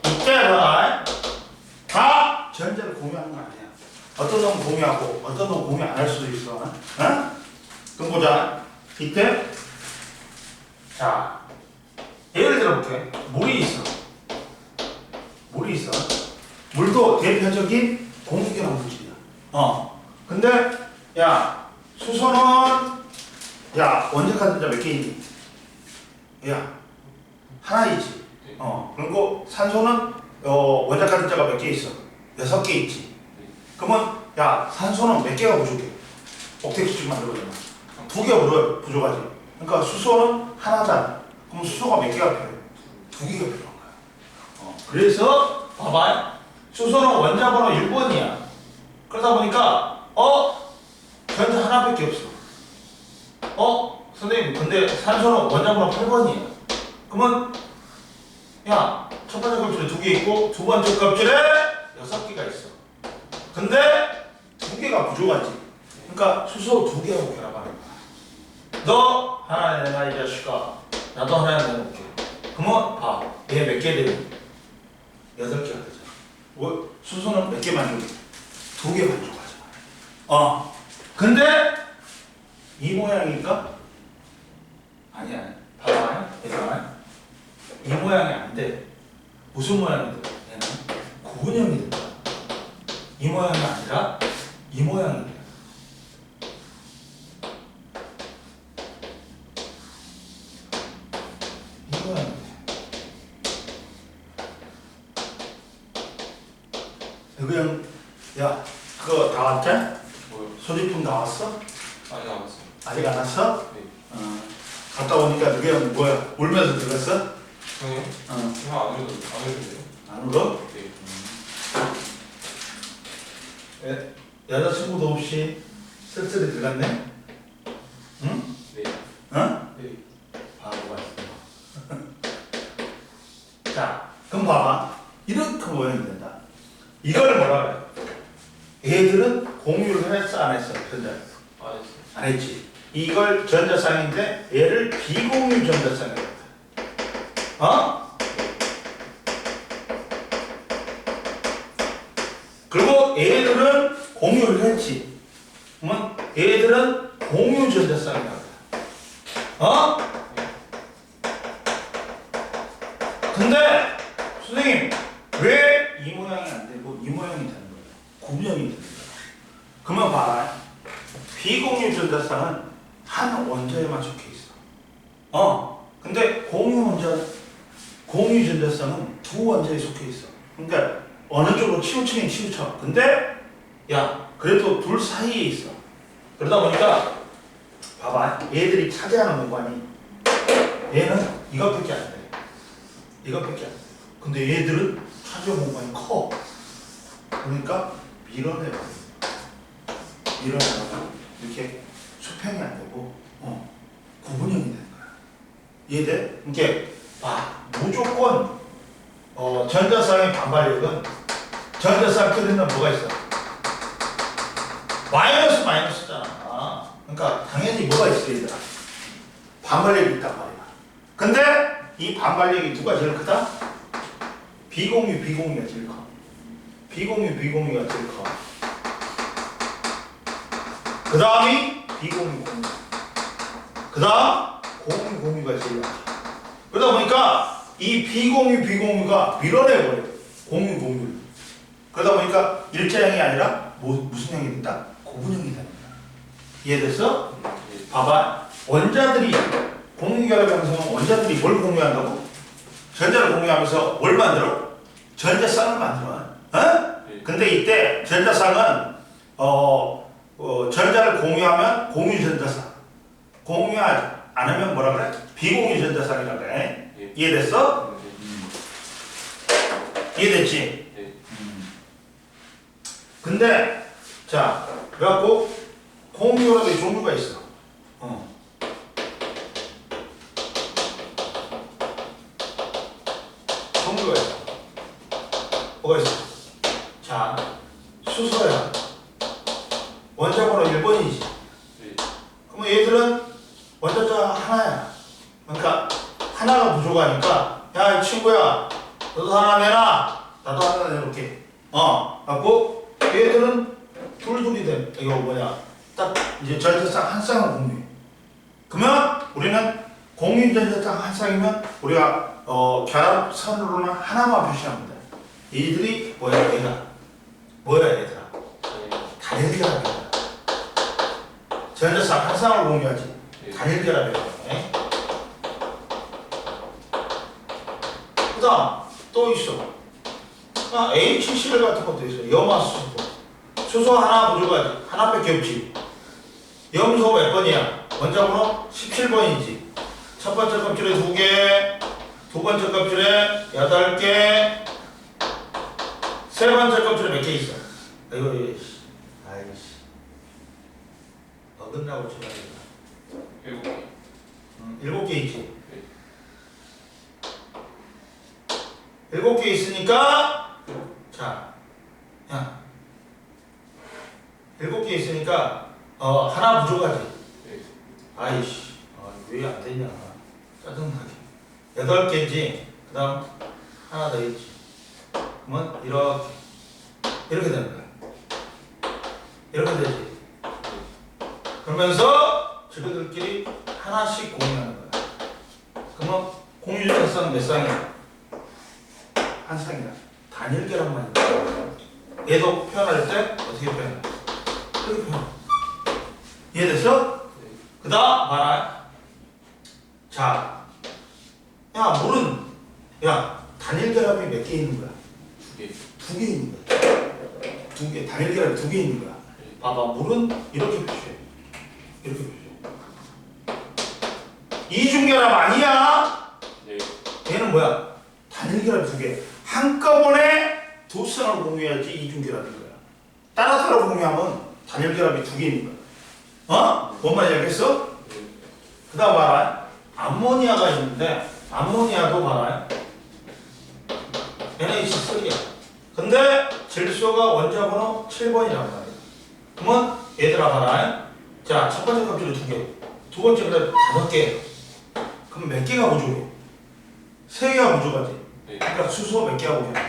Speaker 1: 이때 봐라. 다 전자를 공유하는 거 아니야. 어떤 놈은 공유하고 어떤 놈은 공유 안 할 수도 있어. 그럼 보자. 이때 자, 예를 들어 볼게. 물이 있어. 물이 있어. 물도 대표적인 공유결합 물질이야. 근데 야 수소는 야 원자 카드자 몇 개 있니? 야 하나이지. 그리고 산소는 원자 카드자가 몇 개 있어? 6개 있지. 그러면 야 산소는 몇 개가 부족해? 옥택수축 만들어잖아. 2개가 부족하지. 그러니까 수소는 하나잖아. 그럼 수소가 몇 개가 필요해? 2개가 필요한 거야. 그래서 봐봐. 수소는 원자 번호 1번이야. 그러다 보니까 전자 하나밖에 없어. 선생님 근데 산소는 원자 번호 8번이야. 그러면 야 첫 번째 껍질에 2개 있고 두 번째 껍질에 6개가 있어. 근데 2개가 부족하지. 그러니까 수소 2개하고 결합하는 거야. 너 하나 내놔 이 자식아. 나도 하나 내놓을게. 그러면 봐. 얘 몇 개 되니? 8개가 되잖아. 수소는 몇 개 만족해? 2개 만족하잖아. 근데 이 모양일까? 아니야. 봐봐. 얘들아. 이 모양이 안 돼. 무슨 모양이 돼? 얘는 구분형이 된다. 이 모양이 아니라 이 모양이 돼. 이 모양이 돼. 그냥 야 그거 다 왔지?
Speaker 2: 뭐요?
Speaker 1: 소지품 다 왔어?
Speaker 2: 아직 안 왔어요.
Speaker 1: 아직 안 왔어?
Speaker 2: 네.
Speaker 1: 갔다 오니까 그게 뭐야? 울면서 들었어?
Speaker 2: 형님? 형 안 오는데요?
Speaker 1: 안 울어?
Speaker 2: 네.
Speaker 1: 여자친구도 없이 쓸쓸히 들어갔네? 응?
Speaker 2: 네.
Speaker 1: 네. 바보가 있어. 자, 그럼 봐봐. 이렇게 모양이 된다. 이거를 뭐라 그래? 얘들은 공유를 했어, 안 했어? 전자.
Speaker 2: 안 했어요.
Speaker 1: 안 했지. 이걸 전자쌍인데 얘를 비공유 전자쌍이라고 해. 그리고 얘들은 공유를 했지. 그러면 얘들은 공유 전자쌍이라고 해. 근데 선생님 왜 이 모양이 안 되고 이 모양이 되는 거야? 구분형이 되는 거야. 그러면 봐라. 비공유 전자쌍은 한 원자에만 속해 있어. 근데 공유 전자쌍은 두 원자에 속해 있어. 그러니까 어느 쪽으로 치우치긴 치우쳐. 근데 야 그래도 둘 사이에 있어. 그러다 보니까 봐봐. 얘들이 차지하는 공간이 얘는 이것밖에 안 돼. 이것밖에 안 돼. 근데 얘들은 차지하는 공간이 커. 그러니까 밀어내고 이렇게 수평이 안 되고 구분형이 되는 거야. 이해돼? 이렇게 무조건 전자쌍의 반발력은 전자쌍 끓이면 뭐가 있어? 마이너스잖아. 그러니까 당연히 뭐가 있어 얘들아? 반발력이 있단 말이야. 근데 이 반발력이 누가 제일 크다? 비공유가 제일 커. 비공유가 제일 커. 그 다음이 비공유. 그 다음 공유가 제일 많아. 그러다 보니까 이 비공유가 밀어내버려. 공유를. 그러다 보니까 일자형이 아니라 무슨 형이 된다? 구분형이 된다. 이해됐어? 봐봐. 원자들이 공유결합하면서 원자들이 뭘 공유한다고? 전자를 공유하면서 뭘 만들어? 전자쌍을 만들어. 근데 이때 전자쌍은 전자를 공유하면 공유전자쌍, 공유 안 하면 뭐라 그래? 비공유전자쌍이라고 그래. 이해됐어? 이해됐지? 근데 자 그래갖고 공유결합의 종류가 있어. 종류가 있어. 뭐가 있어? 자 수소야. 원자번호 1번이지. 그러면 얘들은 원자자 하나야. 그러니까 하나가 부족하니까 야 이 친구야 너도 하나 내놔. 나도 하나 내놓을게. 갖고 얘들은 둘이 돼. 이거 딱 이제 전자쌍 한 쌍을 공유해. 그러면 우리는 공유 전자쌍 한 쌍이면 우리가 결합선으로는 하나만 표시하면 돼. 이들이 뭐야 얘가 뭐야 얘들아
Speaker 2: 아니,
Speaker 1: 단일결합이야. 전자쌍 한 쌍을 공유하지.
Speaker 2: 네.
Speaker 1: 단일결합이야. 그다음 또 있어. HCl 같은 것도 있어. 염화수소. 수소 하나 부족하지. 하나밖에 없지. 염소 몇 번이야? 원자번호 17번이지. 첫 번째 껍질에 2개, 두 번째 껍질에 8개, 세 번째 껍질에 몇 개 있어? 이거 아이씨 어긋나고 쳐야겠다.
Speaker 2: 7개.
Speaker 1: 7개 있지. 7개 있으니까 자, 야 7개 있으니까 하나 부족하지.
Speaker 2: 네.
Speaker 1: 아이씨 왜 안 되냐 짜증나게. 8개지. 그 다음 하나 더 있지. 그러면 이렇게 되는 거야. 이렇게 되지. 그러면서 지그들끼리 하나씩 공유하는 거야. 그러면 공유전자쌍 몇 쌍이야? 한 쌍이야. 단일결합만 있는. 얘도 표현할 때 어떻게 표현해? 이렇게 표현해. 이해됐어? 그 다음 봐라. 자, 야 물은 야 단일결합이 몇 개 있는 거야?
Speaker 2: 2개.
Speaker 1: 2개 있는 거야. 2개. 단일결합이 2개 있는 거야. 봐봐 물은 이렇게 표시해. 이렇게 표시해. 이중결합 아니야?
Speaker 2: 네.
Speaker 1: 얘는 뭐야? 단일결합 2개. 한꺼번에 두 쌍을 공유해야지 이중결합인 거야. 따로따로 공유하면 단일결합이 2개 있는 거야. 뭔 말인지 알겠어?
Speaker 2: 네.
Speaker 1: 그 다음 봐라. 암모니아가 있는데 암모니아도 봐라. NH3야. 근데 질소가 원자번호 7번이란 말이야. 그러면 얘들아 봐라. 자, 첫 번째 껍질에 2개. 두 번째 그래 5개. 그럼 몇 개가 부족해? 3개가 부족하지.
Speaker 2: 네.
Speaker 1: 그러니까 수소 몇 개가 부족해?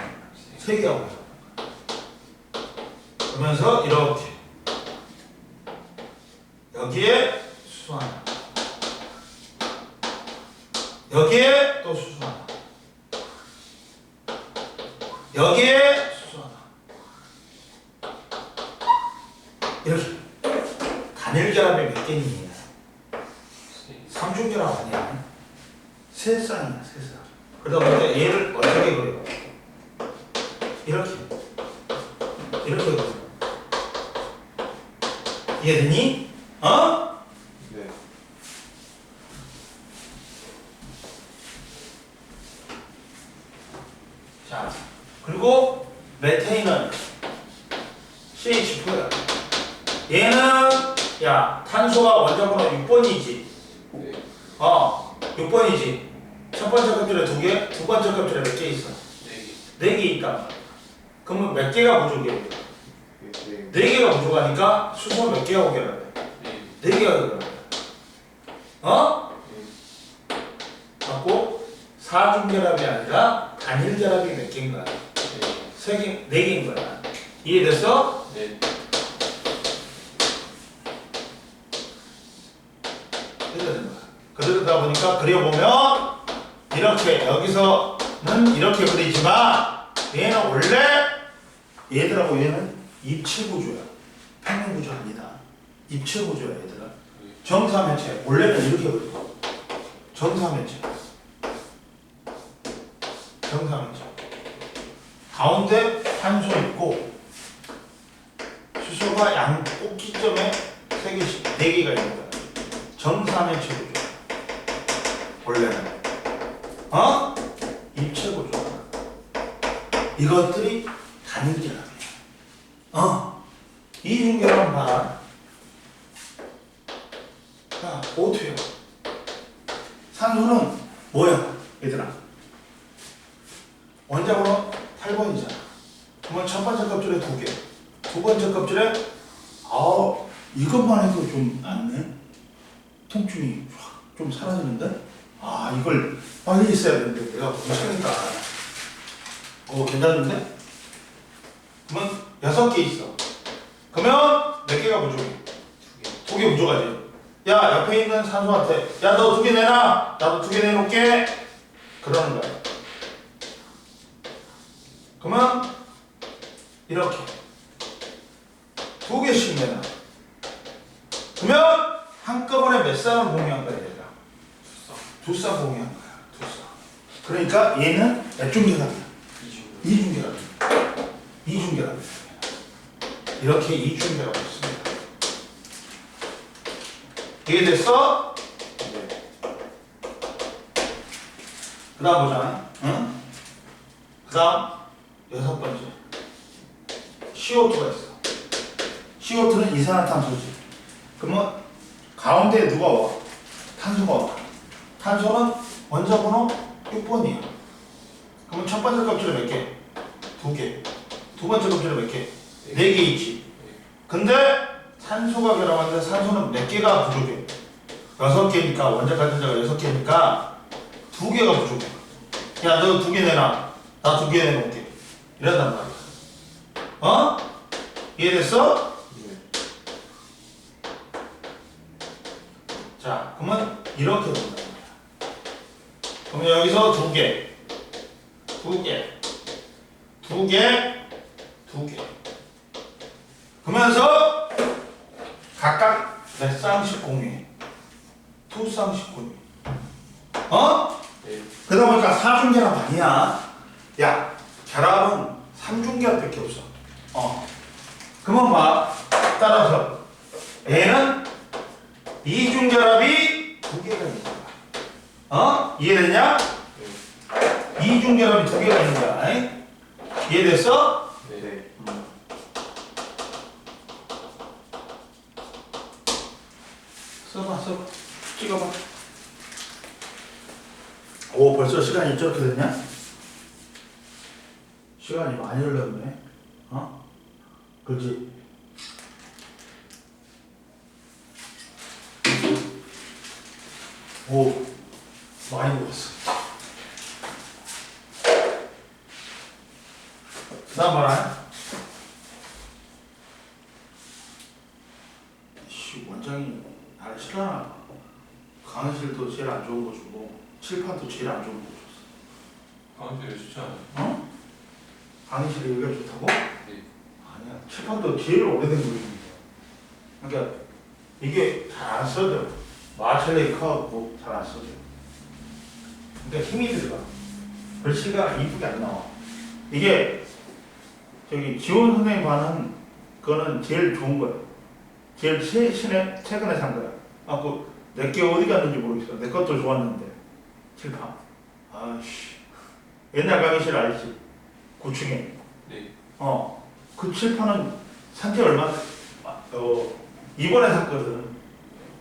Speaker 1: 3개가 부족해. 그러면서 이렇게 여기에 수소 하나. 여기에 또 수소 하나. 여기에 수소 하나. 이렇게 단일결합이 몇 개니? 3중결합 아니야? 3쌍이야, 3쌍. 그러다 보니까 얘를 어떻게 그려? 이렇게 그려. 이해되니?
Speaker 4: 네.
Speaker 1: 자, 그리고 메테인은 CH4야. 얘는 야 탄소가 원자번호 6번이지.
Speaker 2: 네.
Speaker 1: 6번이지. 첫 번째 껍질에 2개, 두 번째 껍질에 몇 개 있어? 4개 있다. 그러면 몇 개가 부족해? 4개가 부족하니까 수소 몇 개가 오게 해야 돼? 4개가 오게 해야 돼. 맞고 4중결합이 아니라 단일결합이 몇 개인 거야? 3개, 4개인 거야. 이해됐어?
Speaker 2: 네.
Speaker 1: 이렇게 되는 거야. 그러다 보니까 그려보면 이렇게 여기서는 이렇게 그리지만 얘는 원래 얘들하고 얘는 입체구조야. 평행구조 아니다. 입체구조야 얘들아. 정사면체 원래는 이렇게 그려. 정사면체. 가운데 탄소 있고 수소가 양 꼭지점에 3개씩 4개가 있는 거야. 정사면체 구조. 원래는 입체 구조. 이것들이 단일결합이야. 이중결합은 봐라. 자, O2야. 산소는 뭐야, 얘들아? 원자번호 8번이잖아. 그러면 첫 번째 껍질에 2개, 두 번째 껍질에 이것만 해도 좀 낫네. 통증이 확 좀 사라지는데? 이걸 빨리 있어야 되는데 내가 못하니까. 괜찮은데? 그러면 6개 있어. 그러면 몇 개가 부족해? 2개 부족하지. 야, 옆에 있는 산소한테 야, 너 2개 내놔. 나도 2개 내놓을게. 그러는 거야. 그러면 이렇게 두 개씩 내놔. 그러면 한꺼번에 몇 쌍을 공유한 거야 얘가? 두 쌍 공유한 거야. 두 쌍. 그러니까 얘는 몇 중계랍이야? 이중계랍이야. 이중계랍이야. 이렇게 이중계라고 있습니다. 이해됐어?
Speaker 4: 네.
Speaker 1: 그 다음 보자. 응? 그 다음 여섯 번째. CO2가 있어. CO2는 이산화탄소지. 그러면 가운데 누가 와? 탄소가 와. 탄소는 원자번호 6번이야. 그러면 첫 번째 껍질에 몇 개? 두 개. 두 번째 껍질에 몇 개? 네 개 있지. 근데 산소가 결합하는데 산소는 몇 개가 부족해? 6개니까 원자 가진자가 6개니까 두 개가 부족해. 야, 너 두 개 내놔. 나 두 개 내놓을게. 이런단 말이야. 어? 이해됐어?
Speaker 4: 네.
Speaker 1: 자, 그러면 이렇게 된단 말이야. 그러면 여기서 두 개, 두 개, 두 개, 두 개. 그러면서 각각 몇 쌍씩 공유해. 두 쌍씩 공유해. 어?
Speaker 2: 네.
Speaker 1: 그러다 보니까 사중결합 아니야. 야, 결합은 삼중결합밖에 없어. 그러면 봐. 따라서 얘는 이중결합이 두 개가 있는 거야. 이해됐냐? 이중결합이 두 개가 있는 거야. 이해됐어?
Speaker 2: 네.
Speaker 4: 네.
Speaker 1: 써봐. 찍어봐. 오, 벌써 시간이 저렇게 됐냐? 시간이 많이 흘렀네. 그렇지? 오, 많이 먹었어. 그 다음 봐라. 원장이 나를 싫어하나 봐. 강의실도 제일 안 좋은 거 주고 칠판도 제일 안 좋은 거 줬어.
Speaker 2: 강원도 좋지 않아요?
Speaker 1: 강의실이 여기가 좋다고?
Speaker 2: 네.
Speaker 1: 아니야. 칠판도 제일 오래된 거 있는 거야. 그러니까 이게 잘 안 써져. 마첼레이크하고 잘 안 써져. 그러니까 힘이 들어가. 글씨가 이쁘게 안 나와. 이게 저기 지원 선생님 반은 그거는 제일 좋은 거야. 제일 최근에 산 거야. 내게 어디 갔는지 모르겠어. 내 것도 좋았는데. 칠판. 아이씨. 옛날 강의실 알지? 9층에.
Speaker 2: 네.
Speaker 1: 그 칠판은 산지 얼마, 이번에 샀거든.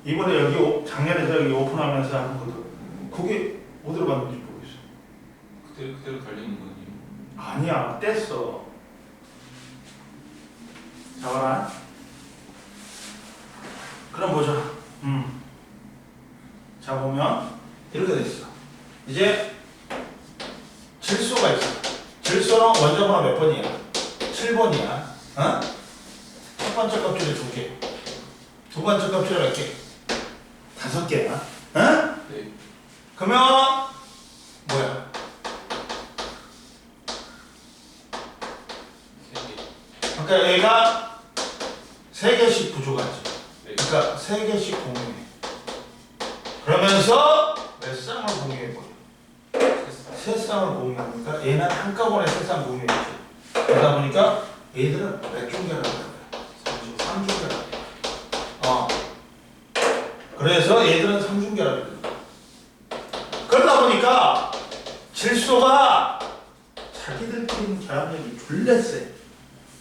Speaker 1: 이번에 여기, 작년에 여기 오픈하면서 한 거거든. 그게 어디로 갔는지 모르겠어.
Speaker 2: 그대로 달리는 거지.
Speaker 1: 아니야, 뗐어. 자, 봐라. 그럼 보자. 자, 보면 이렇게 돼 있어. 이제 질소가 있어. 질소는 원자번호 몇 번이야? 7번이야. 첫 번째 껍질에 두 개. 두 번째 껍질에 몇 개? 5개야.
Speaker 2: 네.
Speaker 1: 그러면 뭐야?
Speaker 2: 3개.
Speaker 1: 그러니까 얘가 3개씩 부족하지.
Speaker 2: 네.
Speaker 1: 그러니까 3개씩 공유해. 그러면서 몇 쌍을 공유해버려? 3쌍을 공유하니까 얘는 한꺼번에 3쌍 공유했지. 그러다 보니까 얘들은 몇 중결합이야? 3중결합이야. 그래서 얘들은 3중결합이거든. 그러다 보니까 질소가 자기들끼리 결합력이 졸라 세.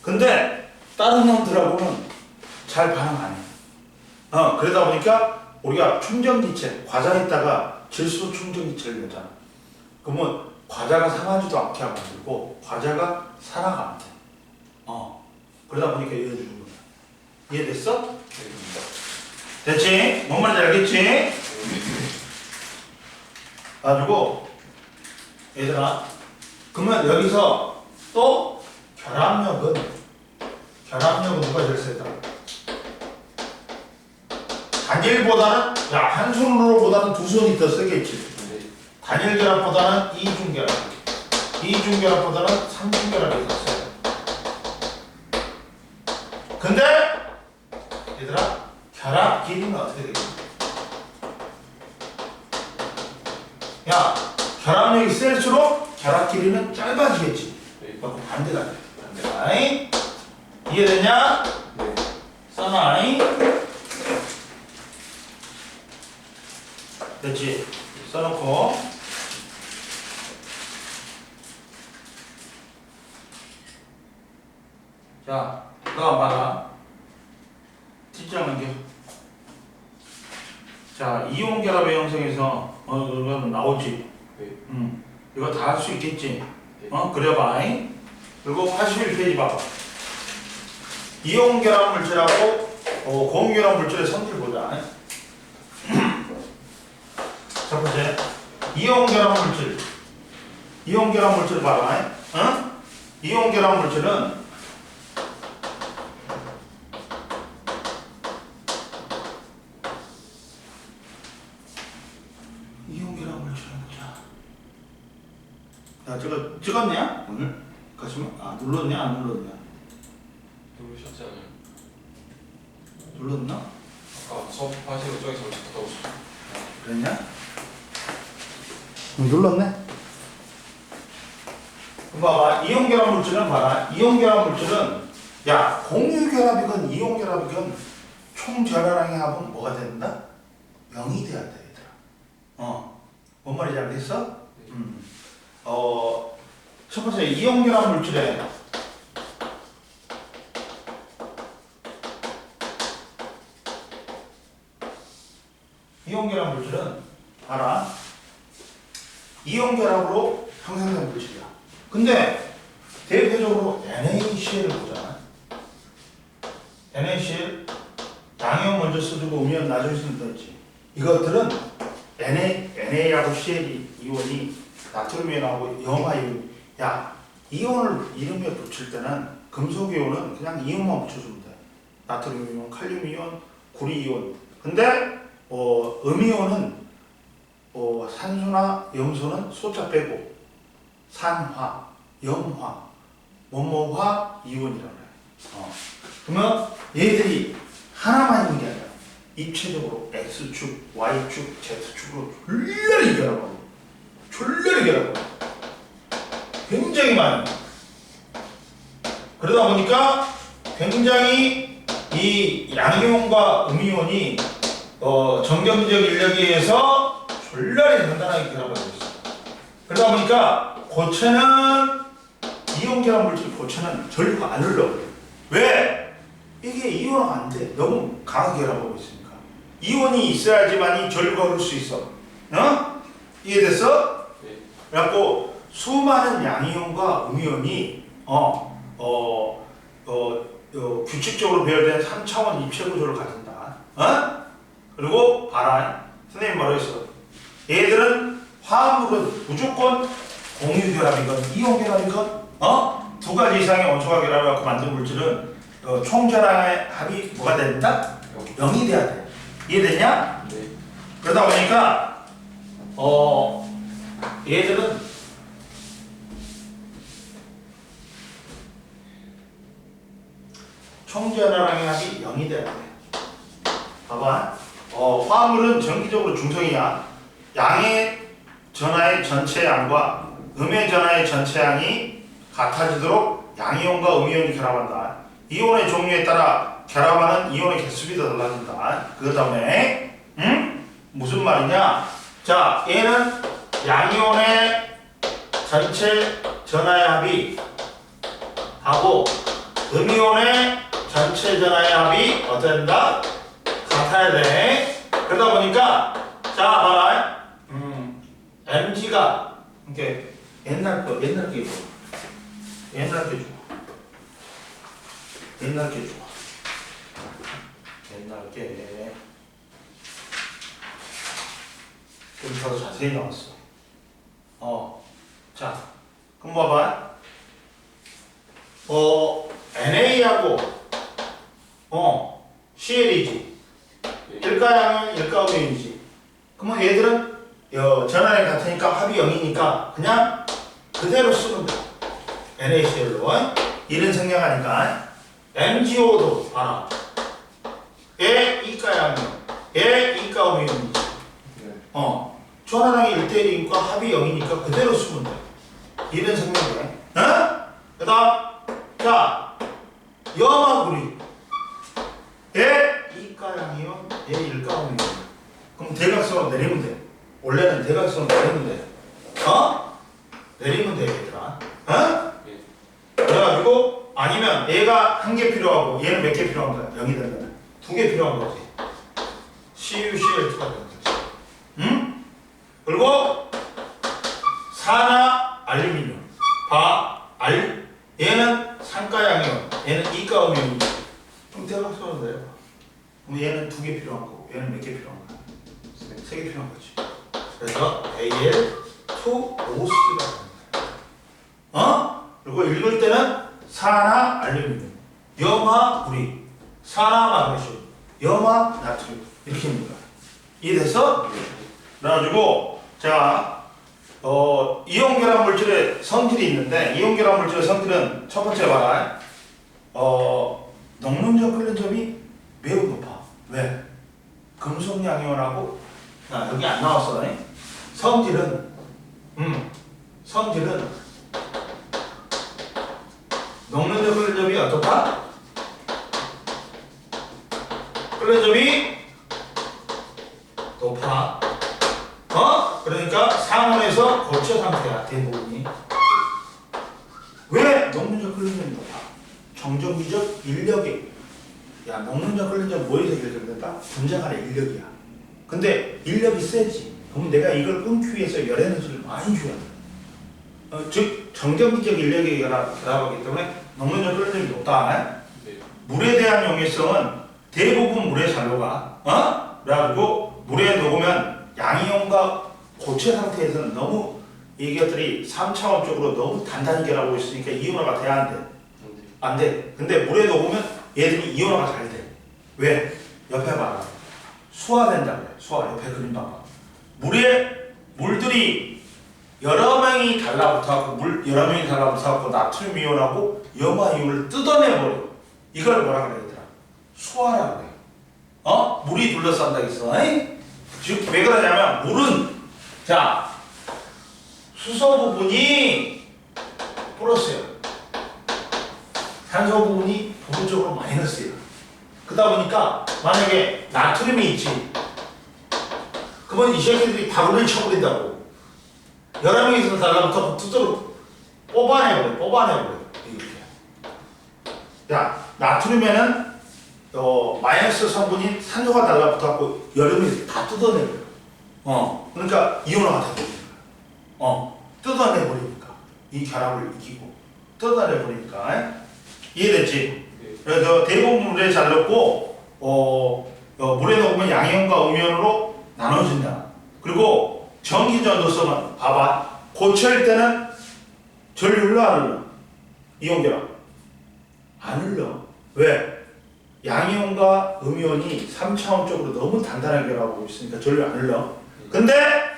Speaker 1: 근데 다른 놈들하고는 잘 반응 안 해. 그러다 보니까 우리가 충전기체, 과자 있다가 질소 충전기체를 넣잖아. 그러면 과자가 상하지도 않게 만들고 과자가 살아가 안 돼. 그러다 보니까 이래 주는 거야. 이해됐어? 됐지? 뭔 말인지 알겠지? 가지고 얘들아, 그러면 여기서 또 결합력은 누가 제일 세다? 단일보다는, 한 손으로보다는 두 손이 더 세겠지. 단일 결합보다는 이중 결합. 2중결합보다는 3중결합이 더 세요. 근데 얘들아 결합 길이는 어떻게 되겠니? 야 결합력이 셀수록 결합 길이는 짧아지겠지.
Speaker 2: 네.
Speaker 1: 그리고 반대가 돼. 반대가. 이해됐냐?
Speaker 2: 네.
Speaker 1: 써놔이. 됐지? 써놓고 자 그거 봐라. 진짜 넘겨. 자 이온 결합의 형성에서 이거는 나오지.
Speaker 2: 네.
Speaker 1: 이거 다 할 수 있겠지.
Speaker 2: 네.
Speaker 1: 그려봐. 그리고 81페이지 봐봐. 이온 결합 물질하고 고온 결합 물질의 성질 보자. 첫 번째 이온 결합 물질. 이온 결합 물질 봐봐. 이온 결합 물질은 이온 결합 물질은 보자. 야 저거 찍었냐 오늘? 가시면 눌렀냐 안 눌렀냐?
Speaker 2: 누르셨지 않아요?
Speaker 1: 눌렀나?
Speaker 2: 아까 수업하시고 저기서 갔다 오시죠.
Speaker 1: 그랬냐? 눌렀네? 그럼 봐봐 이온 결합 물질은 봐라 이온 결합 물질은 야 공유 결합이건 이온 결합이건 총 전하량의 합은 뭐가 된다? 0이 돼야 돼 얘들아. 뭔 말인지 알겠어? 첫 번째 이온 결합 물질에 이온 결합 물질은 봐라 이온 결합으로 형성된 물질이야. 근데 대표적으로 NaCl을 보잖아. NaCl 양이온 먼저 써주고 음이온 나중에 쓰면 되지. 이것들은 Na하고 Cl 이온이 나트륨 이온하고 염화 이온. 야 이온을 이름에 붙일 때는 금속 이온은 그냥 이온만 붙여주면 돼. 나트륨 이온, 칼륨 이온, 구리 이온. 근데 음이온은 산소나 염소는 소자 빼고 산화, 염화, 뭐뭐화 이온이라고 그래. 그러면 얘들이 하나만 있는 게 아니라 입체적으로 X축, Y축, Z축으로 졸렬히 결합하고 졸렬히 결합하고 굉장히 많이. 그러다 보니까 굉장히 이 양이온과 음이온이 정경적 인력에 의해서 졸렬히 단단하게 결합하고 있어. 그러다 보니까 고체는 이온 결합 물질 고체는 전류가 안 흘러. 왜? 이게 이온화가 안 돼. 너무 강하게 결합하고 있으니까. 이온이 있어야지만이 전류가 흐를 수 있어. 이해됐어?
Speaker 2: 네.
Speaker 1: 그래갖고 수많은 양이온과 음이온이 규칙적으로 배열된 3차원 입체 구조를 가진다. 그리고 봐라. 선생님 뭐라고 했어? 얘들은 화합물은 무조건 공유 결합이건 이온 결합이건 두 가지 이상의 원소가 결합해서 만든 물질은 총 전하의 합이 뭐가 된다? 0이 돼야 돼. 이해됐냐?
Speaker 2: 네.
Speaker 1: 그러다 보니까 얘들은 총 전하량의 합이 0이 돼야 돼. 봐봐. 화합물은 정기적으로 중성이야. 양의 전하의 전체 양과 음의 전하의 전체 양이 같아지도록 양이온과 음이온이 결합한다. 이온의 종류에 따라 결합하는 이온의 개수비도 달라진다. 그 다음에 무슨 말이냐? 자, 얘는 양이온의 전체 전하의 합이 하고 음이온의 전체 전하의 합이 어떻게 된다? 같아야 돼. 그러다 보니까 자 봐라. MG가 이렇게 옛날 게 줘. 옛날 게 좀 더 자세히 나왔어. 자 그럼 봐봐. NA하고 CL이지. 일가양은 일가음이지. 그러면 얘들은 전하량이 같으니까 합이 0이니까 그냥 그대로 쓰면 돼. NaCl로 이런 생략하니까 MgO도 알아. 얘 이가 양이요. 얘 이가 오미온이지. 주하나당이 1대1이니까 합이 0이니까 그대로 쓰면 돼. 이런 생략이야. 그 다음 자 염화구리 얘 이가 양이요. 얘 일가 오미온. 그럼 대각선으로 내리면 돼. 원래는 대각선으로 내리면 돼. 내리면 돼 얘들아. 그래가지고 아니면 얘가 한 개 필요하고 얘는 몇 개 필요한 거야? 0이 되면 2개 필요한 거지. CuCl2가 되는 거지. 응? 그리고 산화 알루미늄 얘는 산가양이온 얘는 이가음이온이지. 그럼 대각선으로 내려봐. 그럼 얘는 2개 필요한 거고 얘는 몇 개 필요한 거야? 3개 필요한 거지. 그래서 Al2OC가 되는 거야. 그리고 읽을 때는 산화 알루미늄, 염화 우리, 산화 마그네슘, 염화 나트륨 이렇게 입니다. 이해됐어? 그래가지고 제가 이온 결합 물질의 성질이 있는데 이온 결합 물질의 성질은 첫 번째 봐라. 녹는적 끓는점이 매우 높아. 왜? 금속 양이온하고 여기 안 나왔어. 성질은 녹는적 끓는점이 어떻다? 끓는점이 높아. 그러니까 상온에서 고체 상태야 대부분이. 왜 녹는적 끓는점이 높아? 정전기적 인력이. 야 녹는적 끓는점 뭐에서 결정된다? 분자 간의 인력이야. 근데 인력이 세지. 그럼 내가 이걸 끊기 위해서 열 에너지를 많이 줘야 돼. 즉 정전기적 인력이 결합하기 때문에 녹는적 끓는점이 높다. 물에 대한 용이성은 대부분 물에 잘 녹아. 그래가지고 물에 녹으면 양이온과 고체 상태에서는 너무 이것들이 3차원적으로 너무 단단히 결합하고 있으니까 이온화가 돼야 안 돼? 안 돼. 근데 물에 녹으면 얘들이 이온화가 잘 돼. 왜? 옆에 봐라. 수화된다 그래. 수화. 옆에 그림 봐봐. 물들이 여러 명이 달라붙어갖고 나트륨 이온하고 염화 이온을 뜯어내버려. 이걸 뭐라 그래 얘들아? 수화라 그래. 물이 둘러싼다 했어. 즉 왜 그러냐면 물은 자 수소 부분이 플러스야. 산소 부분이 부분적으로 마이너스야. 그러다 보니까 만약에 나트륨이 있지. 그러면 이 새끼들이 바구니를 쳐버린다고. 여러 명이서 달라붙어 두드러 뽑아내버려. 이렇게. 자 나트륨에는 마이너스 성분인 산소가 달라붙어갖고 여름에 다 뜯어내버려. 그러니까 이온화가 되는 거야. 뜯어내버리니까 이 결합을 이기고 뜯어내버리니까. 이해됐지? 그래서 대부분 물에 잘 녹고 물에 녹으면 양이온과 음이온으로 나눠진다. 그리고 전기 전도성은 봐봐. 고체일 때는 전류 흘러 안 흘러? 이온 결합 안 흘러. 왜? 양이온과 음이온이 3차원적으로 너무 단단하게 결합하고 있으니까 전류 안 흘러. 근데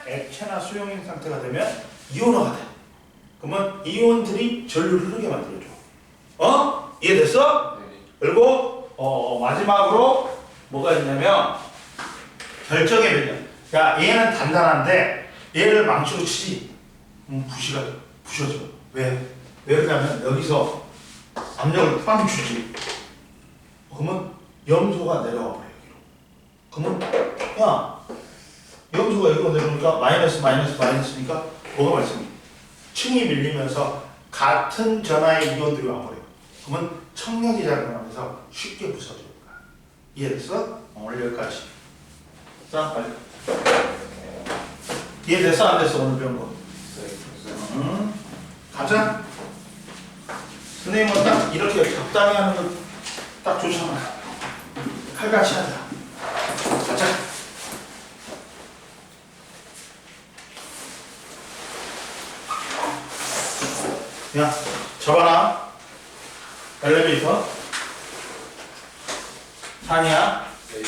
Speaker 1: 액체나 수용인 상태가 되면 이온화가 돼. 그러면 이온들이 전류를 흐르게 만들어줘. 이해됐어?
Speaker 2: 네.
Speaker 1: 그리고 마지막으로 뭐가 있냐면 결정의 변형. 야 얘는 단단한데 얘를 망치로 치지. 부셔져. 왜 그러냐면 여기서 압력을 빵 주지. 그러면 염소가 내려와 버려 여기로. 그러면 야 염소가 여기로 내려오니까 마이너스니까 뭐가 발생해? 층이 밀리면서 같은 전하의 이온들이 와버려. 그러면 청력이 작용하면서 쉽게 부서져. 이해됐어? 오늘 여기까지. 자 빨리. 이해됐어? 안 됐어? 오늘 배운 거? 가자. 선생님은 딱 이렇게 적당히 하는 거 딱 좋잖아. 칼같이 하자. 가자. 야, 잡아라. 엘리베이터. 산이야.
Speaker 2: 네.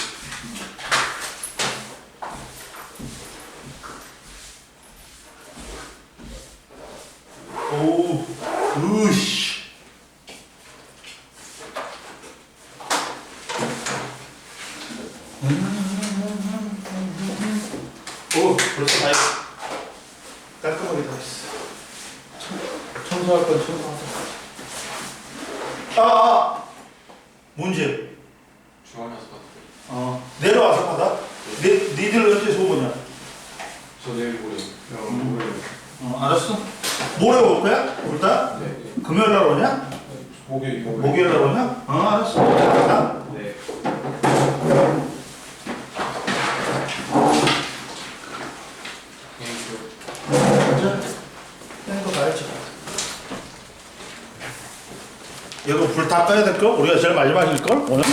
Speaker 1: 으씨. 오, 벌써 다 했어. 깔끔하게 다 했어. 청소할 건 청소하자. 문제.
Speaker 2: 중앙에 와서 받을게요.
Speaker 1: 내려와서 받아? 니들 언제 소모냐?
Speaker 2: 저 내일 모레.
Speaker 1: 알았어. 모레 올 거야? 둘 다?
Speaker 2: 네.
Speaker 1: 금요일 날 오냐? 목요일 날 오냐? 알았어. 자,
Speaker 2: 네.
Speaker 1: 가자. 거 가야지. 이거 불 다 꺼야 될 걸? 우리가 제일 마지막일 걸? 오늘?